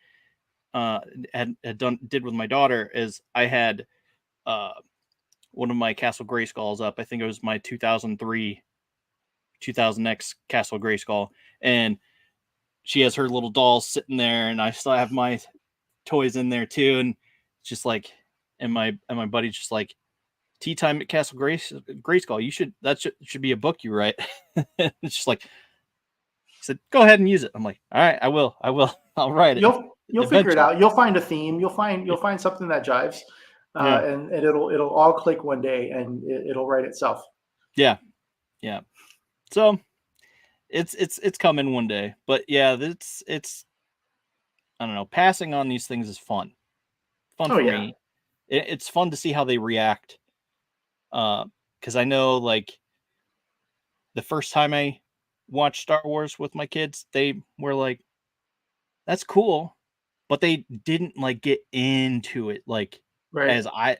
S1: did with my daughter is I had one of my Castle Grayskulls up. I think it was my 2003 2000X Castle Grayskull, and she has her little dolls sitting there, and I still have my toys in there too. And it's just like, and my buddy's just like, tea time at Castle Grayskull. Should be a book you write. It's just like, he said, go ahead and use it. I'm like, all right, I will. I'll write it
S2: You'll figure it
S1: eventually.
S2: out. You'll find a theme. You'll find something that jives,
S1: Yeah.
S2: and it'll all click one day, and it'll write itself.
S1: Yeah. So it's coming one day, but yeah, it's I don't know. Passing on these things is fun. Fun for me. It's fun to see how they react. Because I know, like, the first time I watched Star Wars with my kids, they were like, "That's cool," but they didn't like get into it like as I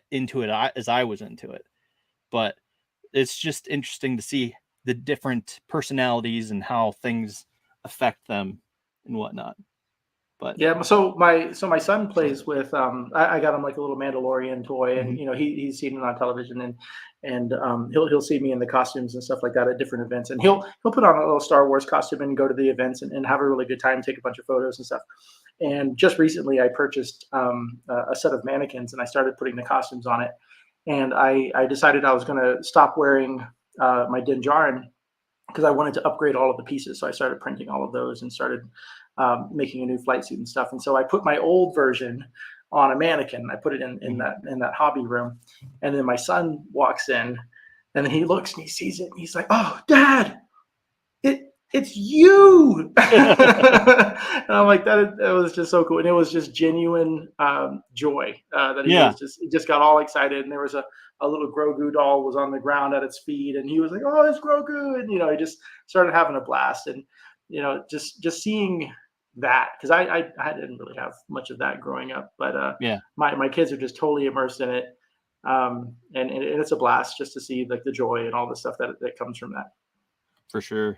S1: was into it. But it's just interesting to see the different personalities and how things affect them and whatnot. But
S2: yeah, so my son plays with I got him like a little Mandalorian toy, and
S1: Mhm.
S2: he's seen it on television, and he'll see me in the costumes and stuff like that at different events, and he'll put on a little Star Wars costume and go to the events and have a really good time, take a bunch of photos and stuff. And just recently, I purchased a set of mannequins, and I started putting the costumes on it, and I decided I was going to stop wearing my Din Djarin because I wanted to upgrade all of the pieces. So I started printing all of those and started making a new flight suit and stuff. And so I put my old version on a mannequin. I put it in that hobby room, and then my son walks in, and then he looks and he sees it, and he's like, "Oh, Dad, it's you!" And I'm like, that was just so cool, and it was just genuine joy that he just got all excited. And there was a little Grogu doll was on the ground at its feet, and he was like, "Oh, it's Grogu!" And he just started having a blast. And just seeing that, because I didn't really have much of that growing up, but
S1: yeah,
S2: my kids are just totally immersed in it, and it's a blast just to see like the joy and all the stuff that comes from that.
S1: for sure.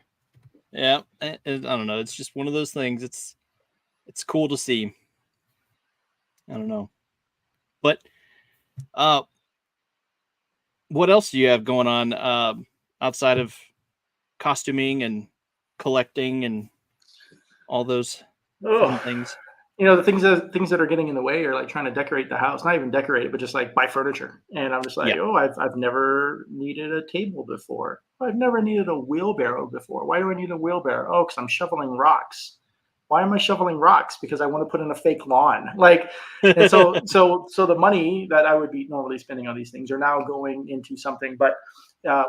S1: Yeah, I don't know. It's just one of those things. It's cool to see. I don't know, but uh, what else do you have going on outside of costuming and collecting and all those
S2: Oh,
S1: fun things?
S2: the things that are getting in the way are like trying to decorate the house, not even decorate it, but just like buy furniture. And I'm just like,
S1: Yeah.
S2: oh, I've never needed a table before. I've never needed a wheelbarrow before. Why do I need a wheelbarrow? Oh, because I'm shoveling rocks. Why am I shoveling rocks? Because I want to put in a fake lawn. Like, and so the money that I would be normally spending on these things are now going into something. But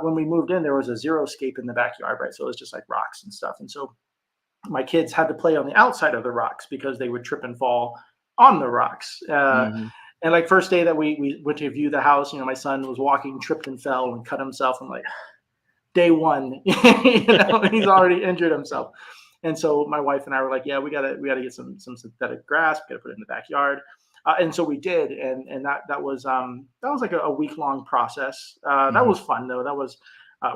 S2: when we moved in, there was a zero scape in the backyard, right? So it was just like rocks and stuff. And so my kids had to play on the outside of the rocks because they would trip and fall on the rocks.
S1: Hmm.
S2: And like first day that we went to view the house, my son was walking, tripped and fell and cut himself. I'm like, day one, he's already injured himself. And so my wife and I were like, yeah, we gotta get some synthetic grass. We gotta put it in the backyard. And so we did, and that was like a week-long process. That
S1: Hmm.
S2: was fun though. That was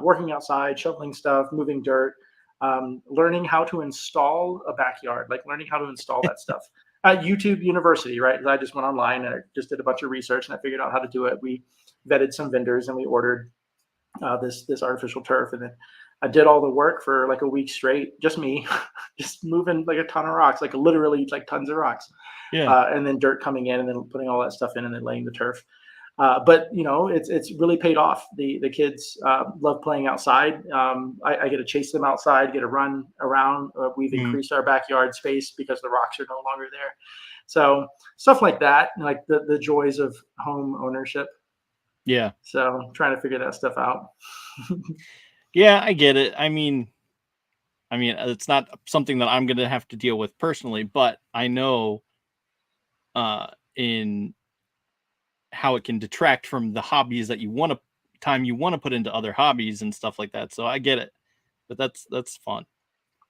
S2: working outside, shoveling stuff, moving dirt, learning how to install a backyard, like learning how to install that stuff. YouTube University, right? I just went online and I just did a bunch of research and I figured out how to do it. We vetted some vendors and we ordered this artificial turf, and then I did all the work for like a week straight, just me, just moving like a ton of rocks, like literally like tons of rocks,
S1: Yeah.
S2: and then dirt coming in, and then putting all that stuff in, and then laying the turf. But it's really paid off. The kids love playing outside. I get to chase them outside, get to run around. We've
S1: Mm.
S2: increased our backyard space because the rocks are no longer there. So stuff like that, like the joys of home ownership.
S1: Yeah.
S2: So trying to figure that stuff out.
S1: Yeah, I get it. I mean, it's not something that I'm going to have to deal with personally, but I know in how it can detract from the hobbies that you want to put into other hobbies and stuff like that. So I get it. But that's fun.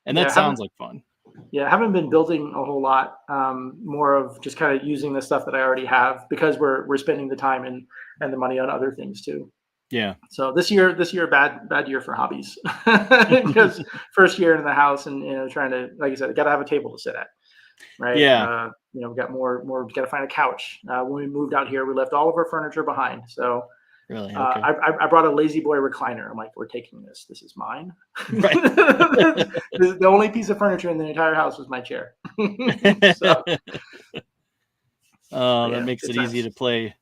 S1: And that
S2: Yeah, haven't
S1: sounds like fun.
S2: yeah, haven't been building a whole lot. More of just kind of using the stuff that I already have because we're spending the time and the money on other things too.
S1: Yeah.
S2: So this year bad year for hobbies because first year in the house, and trying to, like I said, got to have a table to sit at, right?
S1: Yeah.
S2: We got more got to find a couch. When we moved out here, we left all of our furniture behind. So
S1: Really? Okay.
S2: I brought a lazy boy recliner. I'm like, we're taking this. This is mine.
S1: Right.
S2: The only piece of furniture in the entire house was my chair. So
S1: That
S2: yeah,
S1: makes
S2: good
S1: it easy
S2: times.
S1: to play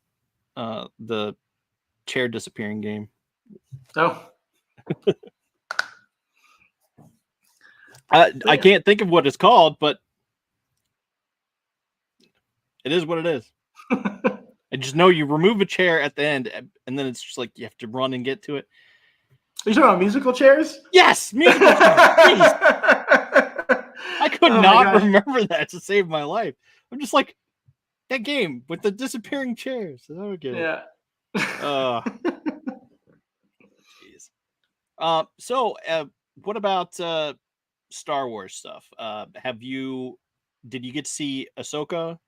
S1: the chair disappearing game.
S2: Oh,
S1: I
S2: yeah.
S1: can't think of what it's called, but it is what it is. I just know you remove a chair at the end, and then it's just like you have to run and get to it.
S2: Are you talking about musical chairs?
S1: Yes, musical chairs. Jeez, I could
S2: Oh my
S1: not
S2: gosh.
S1: remember that to save my life. I'm just like that game with the disappearing chairs. I don't get it.
S2: Yeah.
S1: Uh, jeez. What about Star Wars stuff? Did you get to see Ahsoka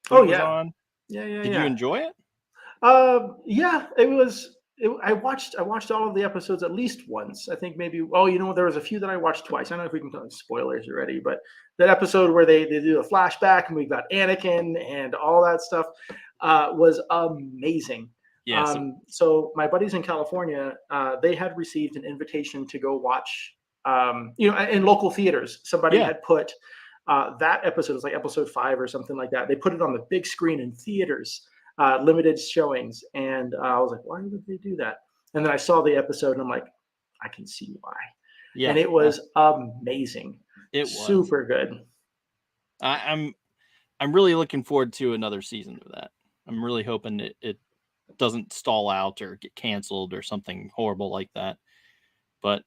S1: when
S2: Oh
S1: it was
S2: yeah.
S1: on?
S2: Yeah, yeah,
S1: Did you
S2: yeah.
S1: enjoy it?
S2: Yeah, it was. I watched all of the episodes at least once. I think maybe. Oh, there was a few that I watched twice. I don't know if we can tell spoilers already, but that episode where they do a flashback and we got Anakin and all that stuff was amazing.
S1: Yeah. So
S2: So my buddies in California, they had received an invitation to go watch. In local theaters, somebody
S1: yeah,
S2: had put that episode. It was like episode 5 or something like that. They put it on the big screen in theaters, limited showings. And I was like, why would they do that? And then I saw the episode and I'm like, I can see why.
S1: yeah.
S2: And it was amazing.
S1: It was.
S2: Super good.
S1: I'm really looking forward to another season of that. I'm really hoping it doesn't stall out or get canceled or something horrible like that. But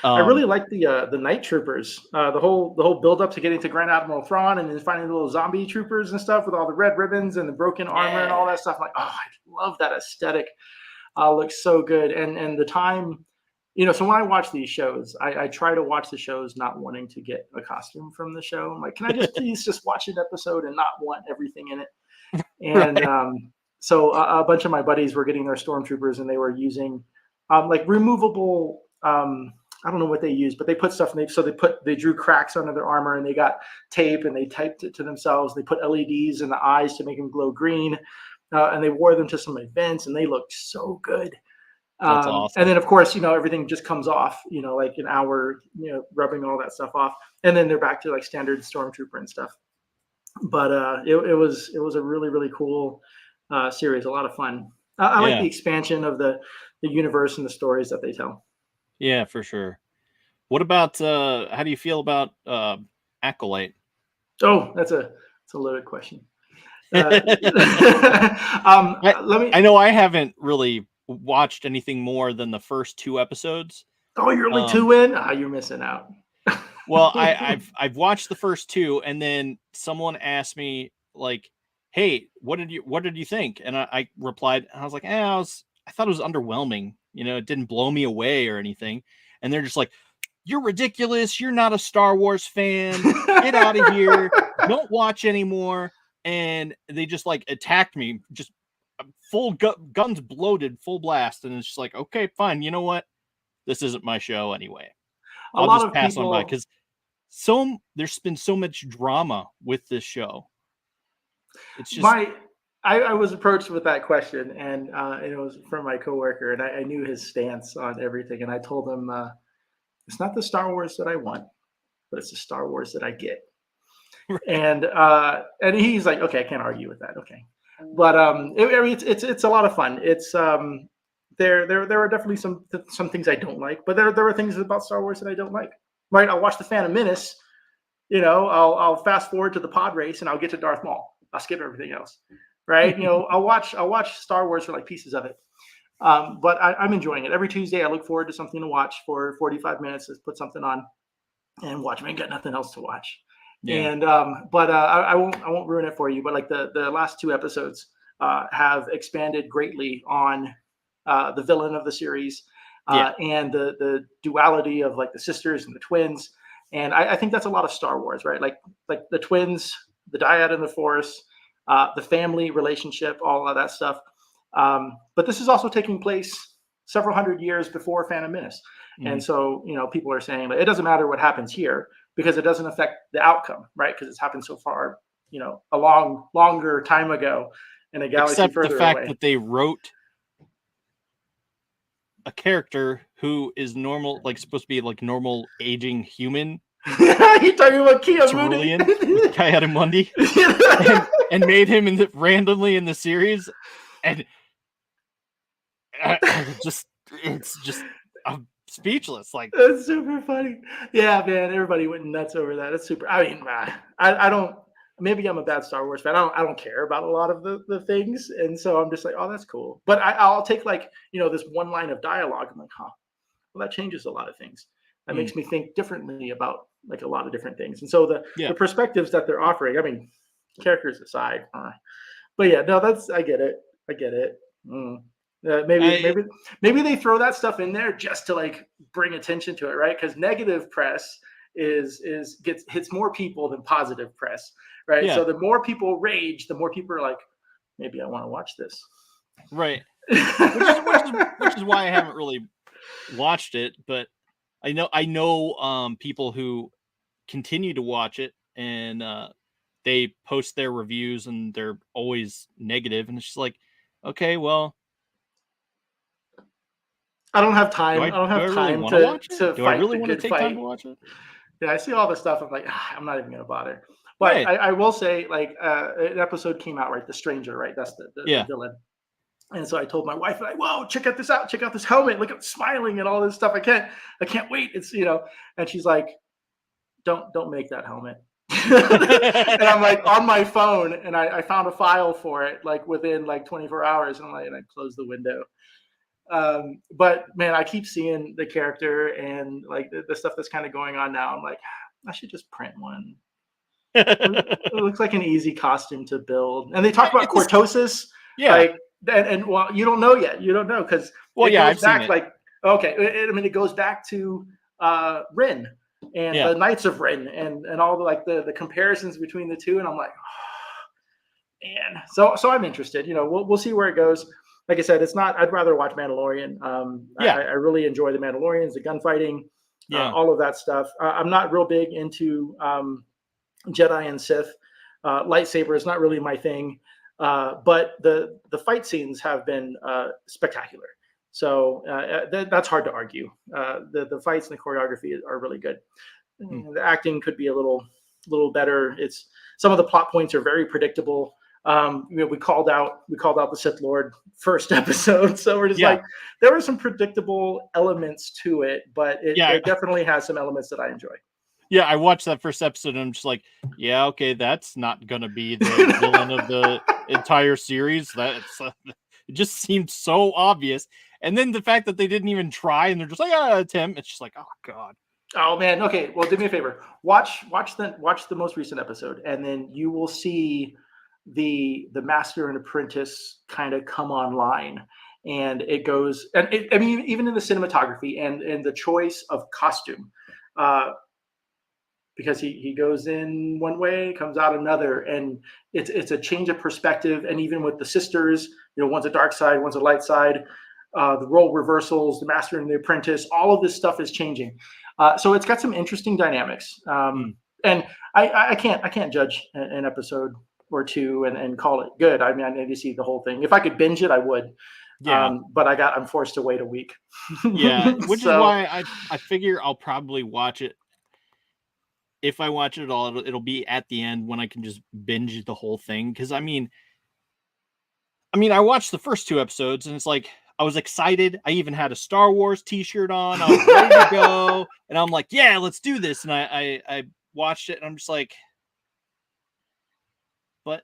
S2: I really like the night troopers. The whole build up to getting to Grand Admiral Thrawn and then finding the little zombie troopers and stuff with all the red ribbons and the broken armor and all
S1: yeah,
S2: that stuff. I'm like, oh, I love that aesthetic. Looks so good. And the time, so when I watch these shows, I try to watch the shows not wanting to get a costume from the show. I'm like, can I just please just watch an episode and not want everything in it? And
S1: right.
S2: so a bunch of my buddies were getting their stormtroopers and they were using like removable. I don't know what they used, but they put stuff in they they drew cracks under their armor and they got tape and they typed it to themselves. They put LEDs in the eyes to make them glow green, and they wore them to some events and they looked so good.
S1: That's
S2: And
S1: awesome.
S2: then of course, everything just comes off, like an hour, rubbing all that stuff off, and then they're back to like standard stormtrooper and stuff. But it was a really really cool series, a lot of fun. I like the
S1: Yeah,
S2: expansion of the universe and the stories that they tell.
S1: yeah, for sure. What about how do you feel about Acolyte?
S2: Oh, that's a loaded question. Uh,
S1: I
S2: let me.
S1: I know I haven't really watched anything more than the first 2 episodes.
S2: Oh, you're only
S1: Um,
S2: 2 in. Ah, you're missing out.
S1: well, I've watched the first 2, and then someone asked me like, "Hey, what did you think?" And I replied, and I was like, I thought it was underwhelming. It didn't blow me away or anything. And they're just like, "You're ridiculous. You're not a Star Wars fan. Get out of here. Don't watch anymore." And they just like attacked me, just guns bloated, full blast. And it's just like, okay, fine. You know what? This isn't my show anyway.
S2: A
S1: I'll
S2: lot
S1: just
S2: of
S1: pass on by
S2: people.
S1: because there's been so much drama with this show. It's just
S2: My I was approached with that question, and it was from my coworker, and I knew his stance on everything, and I told him it's not the Star Wars that I want, but it's the Star Wars that I get.
S1: right.
S2: And he's like, okay, I can't argue with that. Okay, but I mean, it's a lot of fun. It's there are definitely some things I don't like, but there are things about Star Wars that I don't like. Right, I'll watch the Phantom Menace. I'll fast forward to the pod race and I'll get to Darth Maul. I'll skip everything else. Right, I'll watch Star Wars for like pieces of it. But I'm enjoying it. Every Tuesday, I look forward to something to watch for 45 minutes. Just put something on and watch. I ain't got nothing else to watch.
S1: Yeah.
S2: And but I won't ruin it for you. But like the last 2 episodes have expanded greatly on the villain of the series,
S1: Yeah.
S2: and the duality of like the sisters and the twins. And I think that's a lot of Star Wars, right? Like the twins, the dyad and the force, the family relationship, all of that stuff. But this is also taking place several hundred years before Phantom Menace. And
S1: Mhm.
S2: so, people are saying that it doesn't matter what happens here because it doesn't affect the outcome, right? Because it's happened so far, a longer time ago in a galaxy
S1: Except the
S2: further
S1: fact
S2: away.
S1: that they wrote a character who is normal, like supposed to be like normal aging human,
S2: You talking about
S1: cerulean with
S2: Kiyamuni?
S1: and made him randomly in the series, and it's just I'm speechless. Like,
S2: That's super funny. Yeah, man, everybody went nuts over that. It's super. I mean, I don't. Maybe I'm a bad Star Wars fan. I don't care about a lot of the things, and so I'm just like, oh, that's cool. But I'll take like this one line of dialogue. I'm like, huh, well, that changes a lot of things. That makes me think differently about like a lot of different things. And so the perspectives that they're offering. I mean, characters aside, but yeah, no, I get it. I get it. Maybe they throw that stuff in there just to like bring attention to it, right? Because negative press hits more people than positive press, right?
S1: Yeah.
S2: So the more people rage, the more people are like, maybe I want to watch this,
S1: right? which is why I haven't really watched it, but I know people who continue to watch it, and they post their reviews and they're always negative, and it's just like, okay, well,
S2: I don't have time. I don't have time to
S1: do I
S2: fight
S1: really
S2: the
S1: want to
S2: good
S1: take
S2: fight.
S1: time to watch it?
S2: Yeah, I see all this stuff. I'm like, I'm not even gonna bother. But
S1: Right.
S2: I will say, like, an episode came out, right? The Stranger, right? That's the villain. And so I told my wife, like, whoa, check out this out. Check out this helmet. Look at smiling and all this stuff. I can't wait. It's and she's like, don't make that helmet. And I'm like on my phone, and I found a file for it like within like 24 hours, and I closed the window. But man, I keep seeing the character and like the stuff that's kind of going on now. I'm like, I should just print one. It looks like an easy costume to build. And they talk about cortosis.
S1: Yeah.
S2: Like, and well, you don't know yet. You don't know because
S1: I've seen it.
S2: Like, okay, it goes back to Rin and the Knights of Rin and all the comparisons between the two. And I'm like, oh, man. So I'm interested. We'll see where it goes. Like I said, it's not. I'd rather watch Mandalorian. I really enjoy the Mandalorians, the gunfighting, all of that stuff. I'm not real big into Jedi and Sith. Lightsaber is not really my thing, but the fight scenes have been spectacular. So that's hard to argue. The fights and the choreography are really good. The acting could be a little better. It's some of the plot points are very predictable. We called out the Sith Lord first episode, so we're just like, there were some predictable elements to it, but it definitely has some elements that I enjoy.
S1: Yeah, I watched that first episode and I'm just like, yeah, okay, that's not gonna be the villain of the entire series. That's it just seemed so obvious. And then the fact that they didn't even try and they're just like, it's him. It's just like, oh god.
S2: Oh man. Okay. Well, do me a favor. Watch the most recent episode, and then you will see the master and apprentice kind of come online. And it goes, and I mean, even in the cinematography and the choice of costume, because he goes in one way, comes out another, and it's a change of perspective. And even with the sisters, one's a dark side, one's a light side. The role reversals, the master and the apprentice, all of this stuff is changing. So it's got some interesting dynamics. And I can't judge an episode or two and call it good. I mean, I need to see the whole thing. If I could binge it, I would.
S1: Yeah.
S2: But I'm forced to wait a week.
S1: Yeah, which is why I figure I'll probably watch it. If I watch it at all, it'll be at the end when I can just binge the whole thing. Because I mean, I watched the first 2 episodes and it's like I was excited. I even had a Star Wars T-shirt on. I was ready to go, and I'm like, yeah, let's do this. And I watched it, and I'm just like, but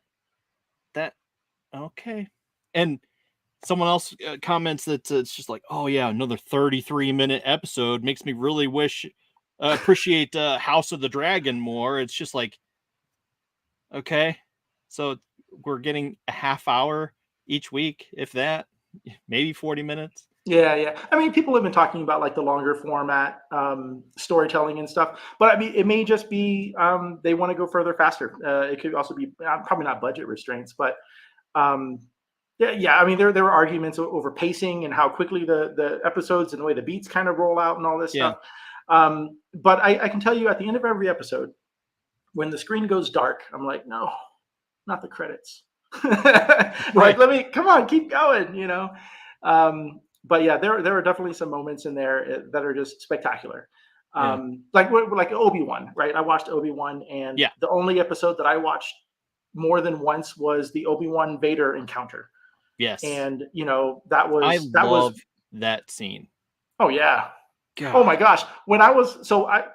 S1: that okay. And someone else comments that it's just like, oh yeah, another 33-minute episode makes me really appreciate House of the Dragon more. It's just like, okay, so we're getting a half hour each week, if that, maybe 40 minutes.
S2: Yeah. I mean, people have been talking about like the longer format storytelling and stuff, but I mean, it may just be they want to go further faster. It could also be probably not budget restraints, but yeah. I mean, there were arguments over pacing and how quickly the episodes and the way the beats kind of roll out and all this stuff. But I can tell you at the end of every episode, when the screen goes dark, I'm like, no, not the credits. Like, come on, keep going, But yeah, there are definitely some moments in there that are just spectacular.
S1: Yeah.
S2: Like Obi-Wan, right? I watched Obi-Wan, and
S1: Yeah.
S2: the only episode that I watched more than once was the Obi-Wan Vader encounter.
S1: Yes.
S2: And you know, that
S1: I
S2: was
S1: love that scene.
S2: oh yeah. Oh
S1: God.
S2: my gosh. When I was so I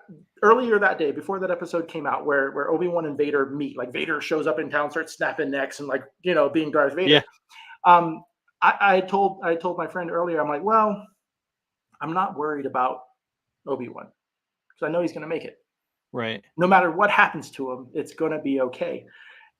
S2: earlier that day before that episode came out where Obi-Wan and Vader meet, like Vader shows up in town, starts snapping necks and like, you know, being Darth
S1: Yeah.
S2: Vader. Um I told my friend earlier, I'm like, well, I'm not worried about Obi-Wan because I know he's gonna make it.
S1: Right.
S2: No matter what happens to him, it's gonna be okay.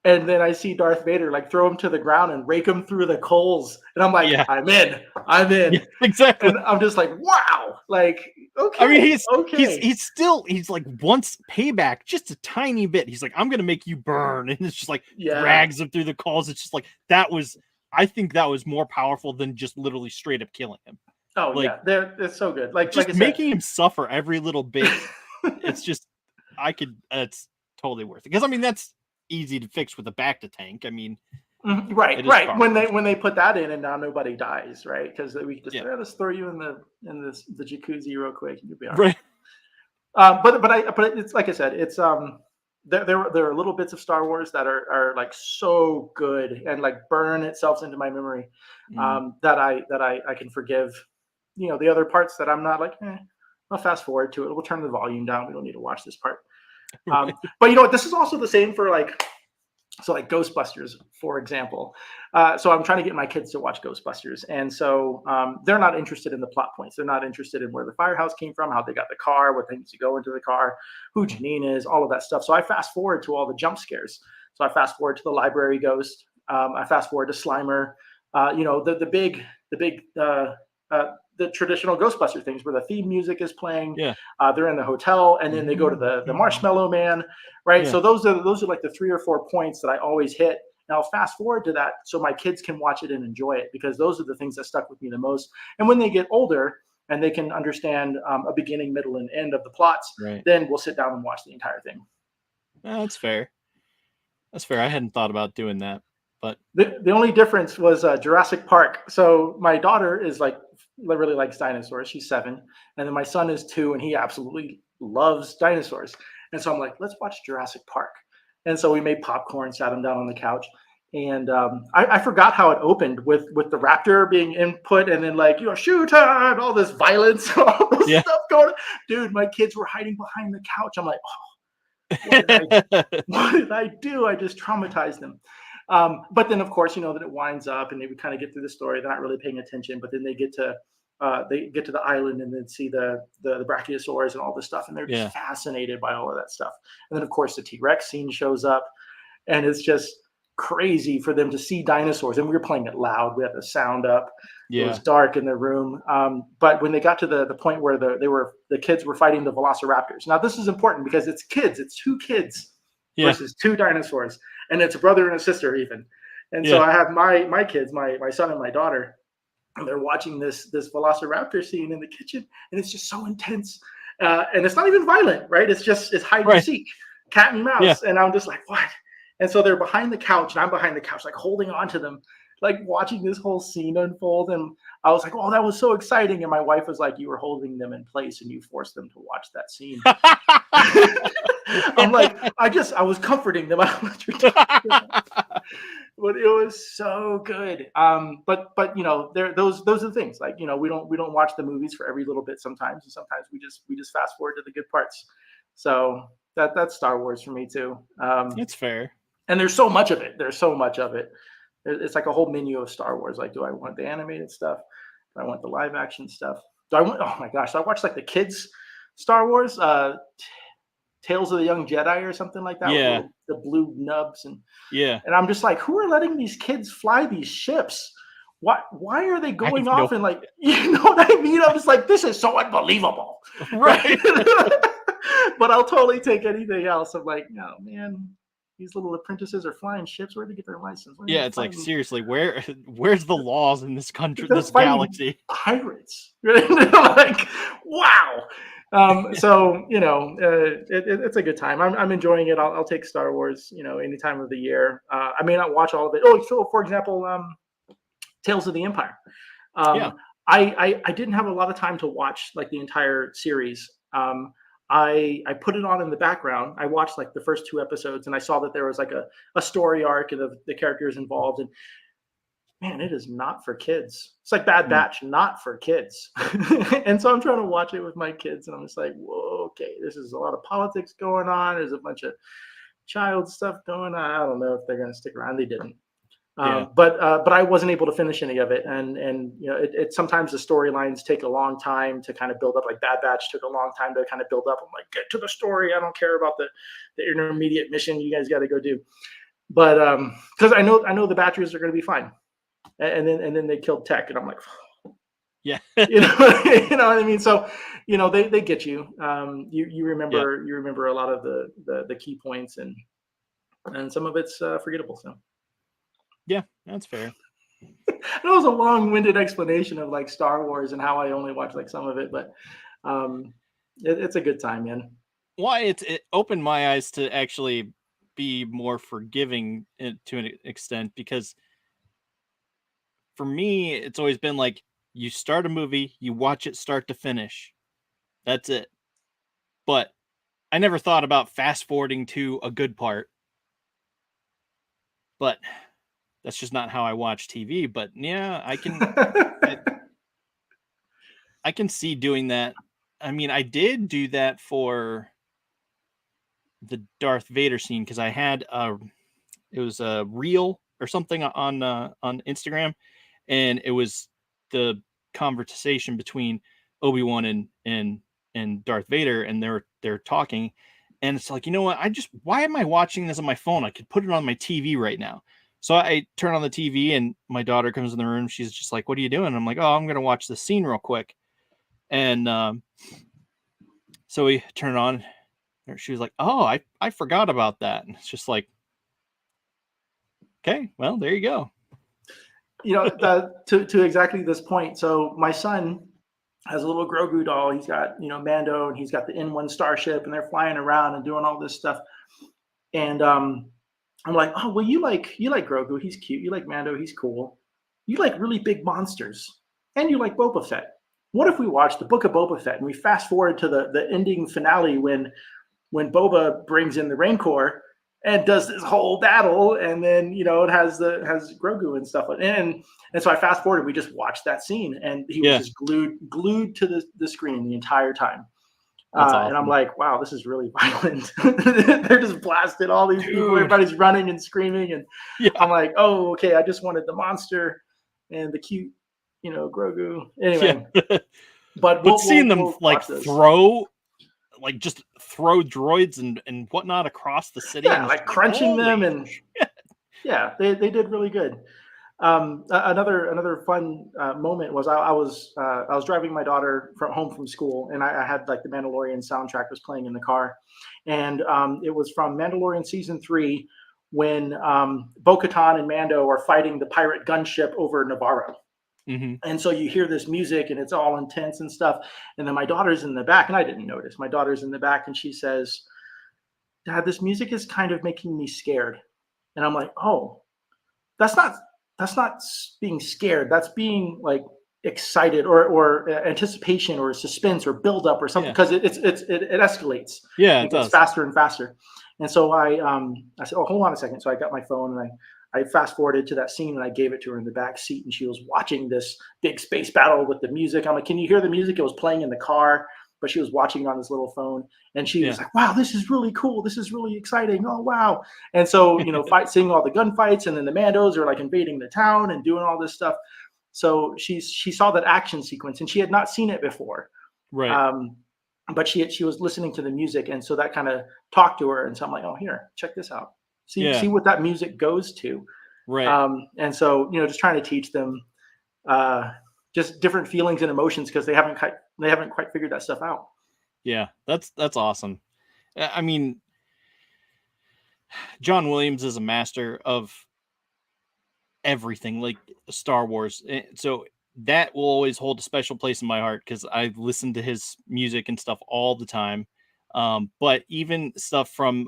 S2: And then I see Darth Vader like throw him to the ground and rake him through the coals. And I'm like,
S1: Yeah.
S2: I'm in. I'm
S1: Yeah.
S2: in.
S1: Exactly.
S2: And I'm just like, wow. Like,
S1: I mean,
S2: okay, okay.
S1: he's like wants payback just a tiny bit. He's like, I'm gonna make you burn, and it's just like
S2: Yeah.
S1: drags him through the calls. It's just like that was. I think that was more powerful than just literally straight up killing him.
S2: Oh
S1: Like
S2: yeah. It's so good. Like
S1: just
S2: I said.
S1: making him suffer every little bit. It's just I could. It's totally worth it because I mean that's easy to fix with a back to tank. I mean,
S2: Right,
S1: it is
S2: right.
S1: Star
S2: When
S1: Wars.
S2: they put that in and now nobody dies, right? Because we just
S1: Yeah.
S2: let's throw you in the jacuzzi real quick and you'll be all right.
S1: Right.
S2: But it's like I said, it's there are little bits of Star Wars that are like so good and like burn itself into my memory,
S1: Mm.
S2: that I can forgive. You know, the other parts that I'm not like, I'll fast forward to it. We'll turn the volume down. We don't need to watch this part.
S1: Right.
S2: But you know what? This is also the same for like Ghostbusters, for example. So I'm trying to get my kids to watch Ghostbusters, and so they're not interested in the plot points. They're not interested in where the firehouse came from, how they got the car, what things to go into the car, who Janine is, all of that stuff. So I fast forward to all the jump scares. So I fast forward to the library ghost. I fast forward to Slimer. You know, the traditional Ghostbuster things where the theme music is playing.
S1: Yeah.
S2: They're in the hotel, and then they go to the Marshmallow Man, right?
S1: Yeah.
S2: So those are like the 3 or 4 points that I always hit. Now fast forward to that so my kids can watch it and enjoy it, because those are the things that stuck with me the most. And when they get older and they can understand a beginning, middle, and end of the plots,
S1: Right.
S2: then we'll sit down and watch the entire thing.
S1: That's fair. That's fair. I hadn't thought about doing that, but
S2: The only difference was Jurassic Park. So my daughter is like really likes dinosaurs. She's 7, and then my son is 2, and he absolutely loves dinosaurs. And so I'm like, let's watch Jurassic Park. And so we made popcorn, sat him down on the couch, and I forgot how it opened with the raptor being input, and then like, you know, shoot her, and all this violence, all this
S1: yeah.
S2: stuff going. Dude, my kids were hiding behind the couch. I'm like, oh, what did I do? I just traumatized them. But then, of course, you know that it winds up, and they would kind of get through the story. They're not really paying attention, but then they get to the island and then see the brachiosaurs and all this stuff, and they're
S1: Yeah.
S2: just fascinated by all of that stuff. And then, of course, the T-Rex scene shows up, and it's just crazy for them to see dinosaurs. And we were playing it loud. We had the sound up. It was
S1: Yeah.
S2: dark in the room. But when they got to the point where the kids were fighting the velociraptors. Now this is important because it's kids. It's 2 kids
S1: Yeah.
S2: versus 2 dinosaurs, and it's a brother and a sister even. And so
S1: Yeah.
S2: I have my kids, my son and my daughter, and they're watching this velociraptor scene in the kitchen, and it's just so intense. And it's not even violent, right? It's hide and
S1: Right.
S2: seek, cat and
S1: Yeah.
S2: mouse. And I'm just like, what? And so they're behind the couch, and I'm behind the couch, like holding on to them, like watching this whole scene unfold. And I was like, oh, that was so exciting. And my wife was like, you were holding them in place and you forced them to watch that scene. I'm like, I was comforting them. I don't know what you're talking about. But it was so good. But you know, those are the things. Like, you know, we don't watch the movies for every little bit sometimes, and sometimes we just fast forward to the good parts. So that's Star Wars for me too.
S1: It's fair.
S2: And there's so much of it. There's so much of it. It's like a whole menu of Star Wars. Like, do I want the animated stuff? Do I want the live action stuff? Do I want? Oh my gosh! So I watched like the kids Star Wars, Tales of the Young Jedi or something like that.
S1: Yeah.
S2: With the blue nubs and
S1: Yeah.
S2: I'm just like, who are letting these kids fly these ships? Why are they going off and like, you know what I mean? I'm just like, this is so unbelievable.
S1: Right.
S2: But I'll totally take anything else. I'm like, no, man, these little apprentices are flying ships. Where do they get their license?
S1: Yeah, it's like seriously, where's the laws in this country,
S2: they're
S1: this
S2: fighting
S1: galaxy?
S2: pirates. Like, wow. So you know, it's a good time. I'm enjoying it. I'll take Star Wars, you know, any time of the year. I may not watch all of it. Oh, so for example, Tales of the Empire.
S1: Yeah.
S2: I didn't have a lot of time to watch like the entire series. I put it on in the background. I watched like the first 2 episodes, and I saw that there was like a story arc and the characters involved. And man, it is not for kids. It's like Bad
S1: Mm,
S2: Batch, not for kids. And so I'm trying to watch it with my kids, and I'm just like, whoa, okay, this is a lot of politics going on. There's a bunch of child stuff going on. I don't know if they're going to stick around. They didn't.
S1: yeah.
S2: But I wasn't able to finish any of it, and it sometimes the storylines take a long time to kind of build up. Like Bad Batch took a long time to kind of build up. I'm like, get to the story. I don't care about the intermediate mission you guys got to go do. But because I know the batteries are going to be fine, and then they killed Tech, and I'm like,
S1: Yeah.
S2: you know what I mean. So they get you. You
S1: Yeah.
S2: remember a lot of the key points, and some of it's forgettable. So.
S1: Yeah. That's fair.
S2: That was a long-winded explanation of like Star Wars and how I only watched like some of it, but it's a good time, man.
S1: Why it opened my eyes to actually be more forgiving to an extent, because for me it's always been like, you start a movie, you watch it start to finish. That's it. But I never thought about fast forwarding to a good part. But that's just not how I watch TV. But yeah, I, I can see doing that. I mean, I did do that for the Darth Vader scene, because I had it was a reel or something on Instagram, and it was the conversation between Obi-Wan and Darth Vader, and they're talking, and it's like, you know what? Why am I watching this on my phone? I could put it on my TV right now. So I turn on the TV, and my daughter comes in the room. She's just like, "What are you doing?" I'm like, "Oh, I'm gonna watch this scene real quick." And so we turn it on. She was like, "Oh, I forgot about that." And it's just like, okay, well, there you go.
S2: To exactly this point. So my son has a little Grogu doll. He's got Mando, and he's got the N1 starship, and they're flying around and doing all this stuff. And I'm like, oh well, you like Grogu, he's cute. You like Mando, he's cool. You like really big monsters, and you like Boba Fett. What if we watch the Book of Boba Fett and we fast forward to the ending finale when Boba brings in the Rancor and does this whole battle, and then it has Grogu and stuff, and so I fast forwarded. We just watched that scene, and he was
S1: Yeah,
S2: just glued to the screen the entire time.
S1: that's
S2: And I'm
S1: awesome.
S2: like, wow, this is really violent. They're just blasted all these people.
S1: Dude.
S2: Everybody's running and screaming, and
S1: Yeah.
S2: I'm like, oh, okay. I just wanted the monster and the cute, Grogu.
S1: Yeah.
S2: Anyway, but
S1: But
S2: we'll
S1: seeing
S2: we'll,
S1: them
S2: we'll
S1: like
S2: watch those.
S1: just throw droids and whatnot across the city, and
S2: Yeah,
S1: it's
S2: like
S1: like,
S2: crunching them,
S1: holy
S2: and
S1: shit.
S2: yeah, they did really good. Another fun moment was I was driving my daughter from home from school, and I had like the Mandalorian soundtrack was playing in the car, and it was from Mandalorian season 3 when Bo-Katan and Mando are fighting the pirate gunship over Navarro.
S1: Hmm.
S2: And so you hear this music, and it's all intense and stuff. And then my daughter's in the back, and I didn't notice. My daughter's in the back, and she says, "Dad, this music is kind of making me scared." And I'm like, "Oh, that's not being scared. That's being like excited, or anticipation or suspense or buildup or something,
S1: Yeah.
S2: because it escalates
S1: Yeah,
S2: and
S1: it
S2: gets
S1: does.
S2: faster and faster." And so I said, "Oh, hold on a second." So I got my phone, and I fast forwarded to that scene, and I gave it to her in the back seat, and she was watching this big space battle with the music. I'm like, "Can you hear the music?" It was playing in the car, but she was watching it on this little phone, and she was
S1: Yeah.
S2: like, "Wow, this is really cool. This is really exciting. Oh, wow." And so, seeing all the gunfights, and then the Mandos are like invading the town and doing all this stuff. So she saw that action sequence, and she had not seen it before.
S1: Right.
S2: Um, but she was listening to the music, and so that kind of talked to her. And so I'm like, "Oh, here, check this out. See
S1: Yeah.
S2: what that music goes to."
S1: Right.
S2: And so, just trying to teach them uh, just different feelings and emotions, because they haven't quite figured that stuff out.
S1: Yeah. That's awesome. I mean, John Williams is a master of everything, like Star Wars. So that will always hold a special place in my heart, because I listen to his music and stuff all the time. But even stuff from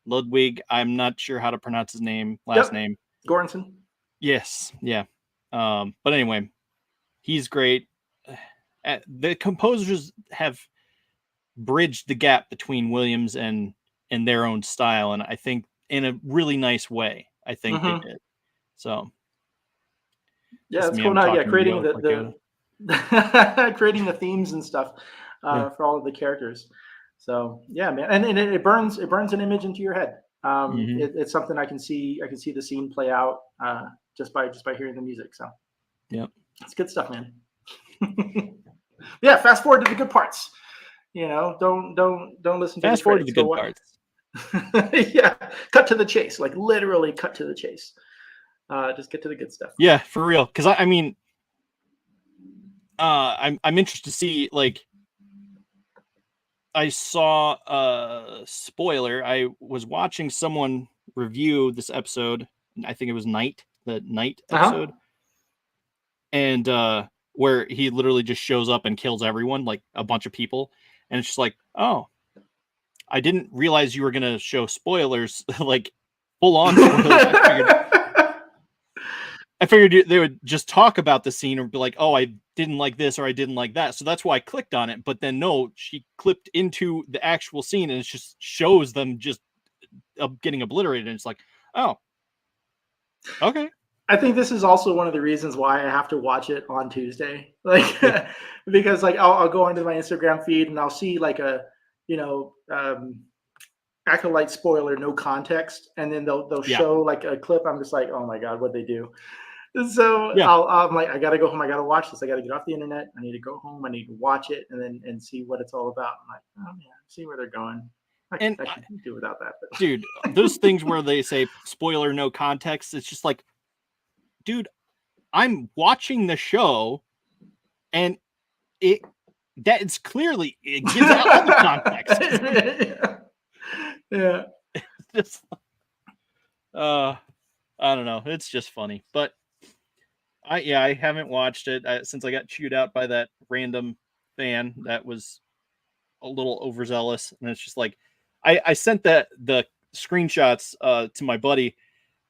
S1: Ludwig, I'm not sure how to pronounce his last
S2: Yep,
S1: name.
S2: Goranson.
S1: Yes, yeah. But anyway, he's great. The composers have bridged the gap between Williams and their own style, and I think in a really nice way. I think they did. So
S2: yeah,
S1: that's
S2: that's
S1: me.
S2: cool.
S1: I'm
S2: Now, yeah,
S1: talking
S2: creating
S1: Yoda like Yoda.
S2: the creating the themes and stuff
S1: Yeah.
S2: for all of the characters. So yeah, man, and it burns an image into your head. It's something I can see the scene play out just by hearing the music. So
S1: Yep.
S2: it's good stuff, man. Yeah, fast forward to the good parts. You know, don't listen to
S1: Fast
S2: the
S1: forward to the
S2: critics.
S1: good parts.
S2: Yeah, cut to the chase, like literally cut to the chase. Just get to the good stuff.
S1: Yeah, for real. Because I mean, I'm interested to see, like, I saw a spoiler. I was watching someone review this episode. I think it was the Night episode, and where he literally just shows up and kills everyone, like a bunch of people, and it's just like, oh, I didn't realize you were gonna show spoilers, like full on spoilers. I figured they would just talk about the scene or be like, oh, I didn't like this or I didn't like that. So that's why I clicked on it. But then no, she clipped into the actual scene and it just shows them just getting obliterated. And it's like, oh, okay.
S2: I think this is also one of the reasons why I have to watch it on Tuesday. Like, because like I'll go into my Instagram feed and I'll see like a, Acolyte spoiler, no context. And then they'll show like a clip. I'm just like, oh my God, what'd they do? So I'm like, I gotta go home. I gotta watch this. I gotta get off the internet. I need to go home. I need to watch it and see what it's all about. I'm like, oh yeah, see where they're going. I can do without that. But.
S1: Dude, those things where they say spoiler, no context. It's just like, dude, I'm watching the show, and it's clearly it gives out all the context.
S2: Yeah.
S1: It's just, I don't know. It's just funny, but I haven't watched it since I got chewed out by that random fan that was a little overzealous, and it's just like I sent the screenshots to my buddy,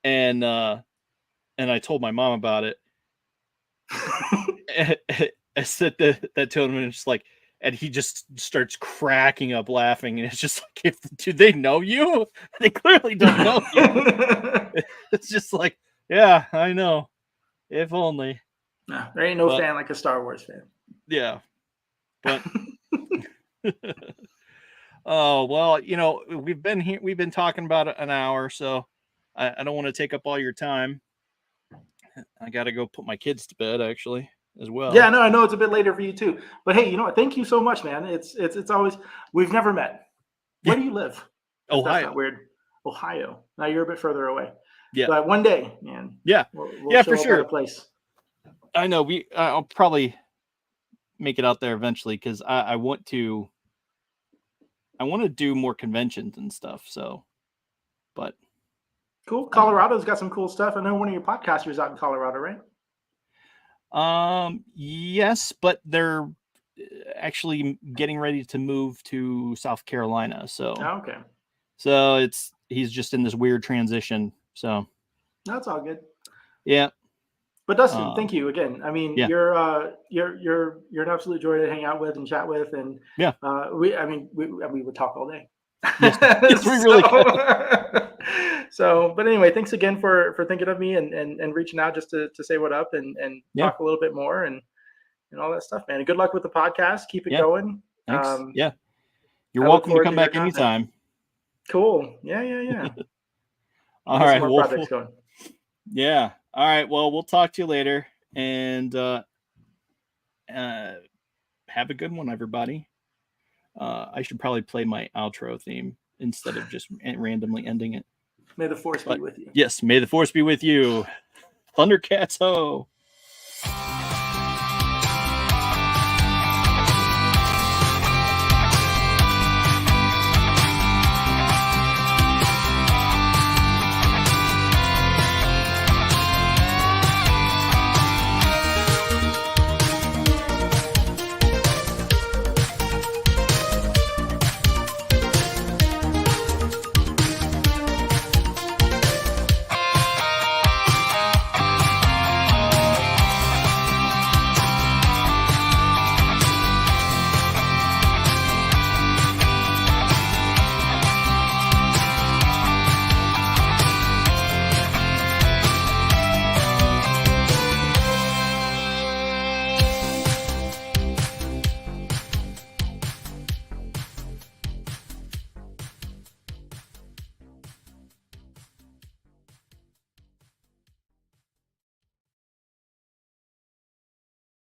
S1: and I told my mom about it. I said that to him, and it's just like, and he just starts cracking up laughing, and it's just like, do they know you? They clearly don't know you. It's just like, yeah, I know. If only.
S2: No, there ain't no fan like a Star Wars fan.
S1: Yeah. But oh, well, we've been talking about an hour, so I don't want to take up all your time. I got to go put my kids to bed, actually, as well.
S2: Yeah, no, I know it's a bit later for you too. But hey, you know what? Thank you so much, man. It's always, we've never met. Where do you live?
S1: Ohio.
S2: That's not weird. Ohio. Now you're a bit further away.
S1: Yeah.
S2: But one day, man.
S1: Yeah.
S2: We'll
S1: for sure.
S2: Place.
S1: I know. I'll probably make it out there eventually because I want to do more conventions and stuff. So, but
S2: cool. Colorado's got some cool stuff. I know one of your podcasters out in Colorado, right?
S1: Yes, but they're actually getting ready to move to South Carolina. So,
S2: okay.
S1: So he's just in this weird transition. So
S2: that's all good.
S1: Yeah.
S2: But Dustin, thank you again. I mean, you're an absolute joy to hang out with and chat with, and we would talk all day.
S1: Yes, we really could.
S2: So, but anyway, thanks again for thinking of me and reaching out just to say what up and talk a little bit more and all that stuff, man. And good luck with the podcast. Keep it going.
S1: Thanks. You're welcome to come back anytime.
S2: Cool. Yeah.
S1: All right. Projects going. Yeah. All right. Well, we'll talk to you later, and have a good one, everybody. I should probably play my outro theme instead of just randomly ending it.
S2: May the force be with you.
S1: Yes, may the force be with you. Thundercats ho!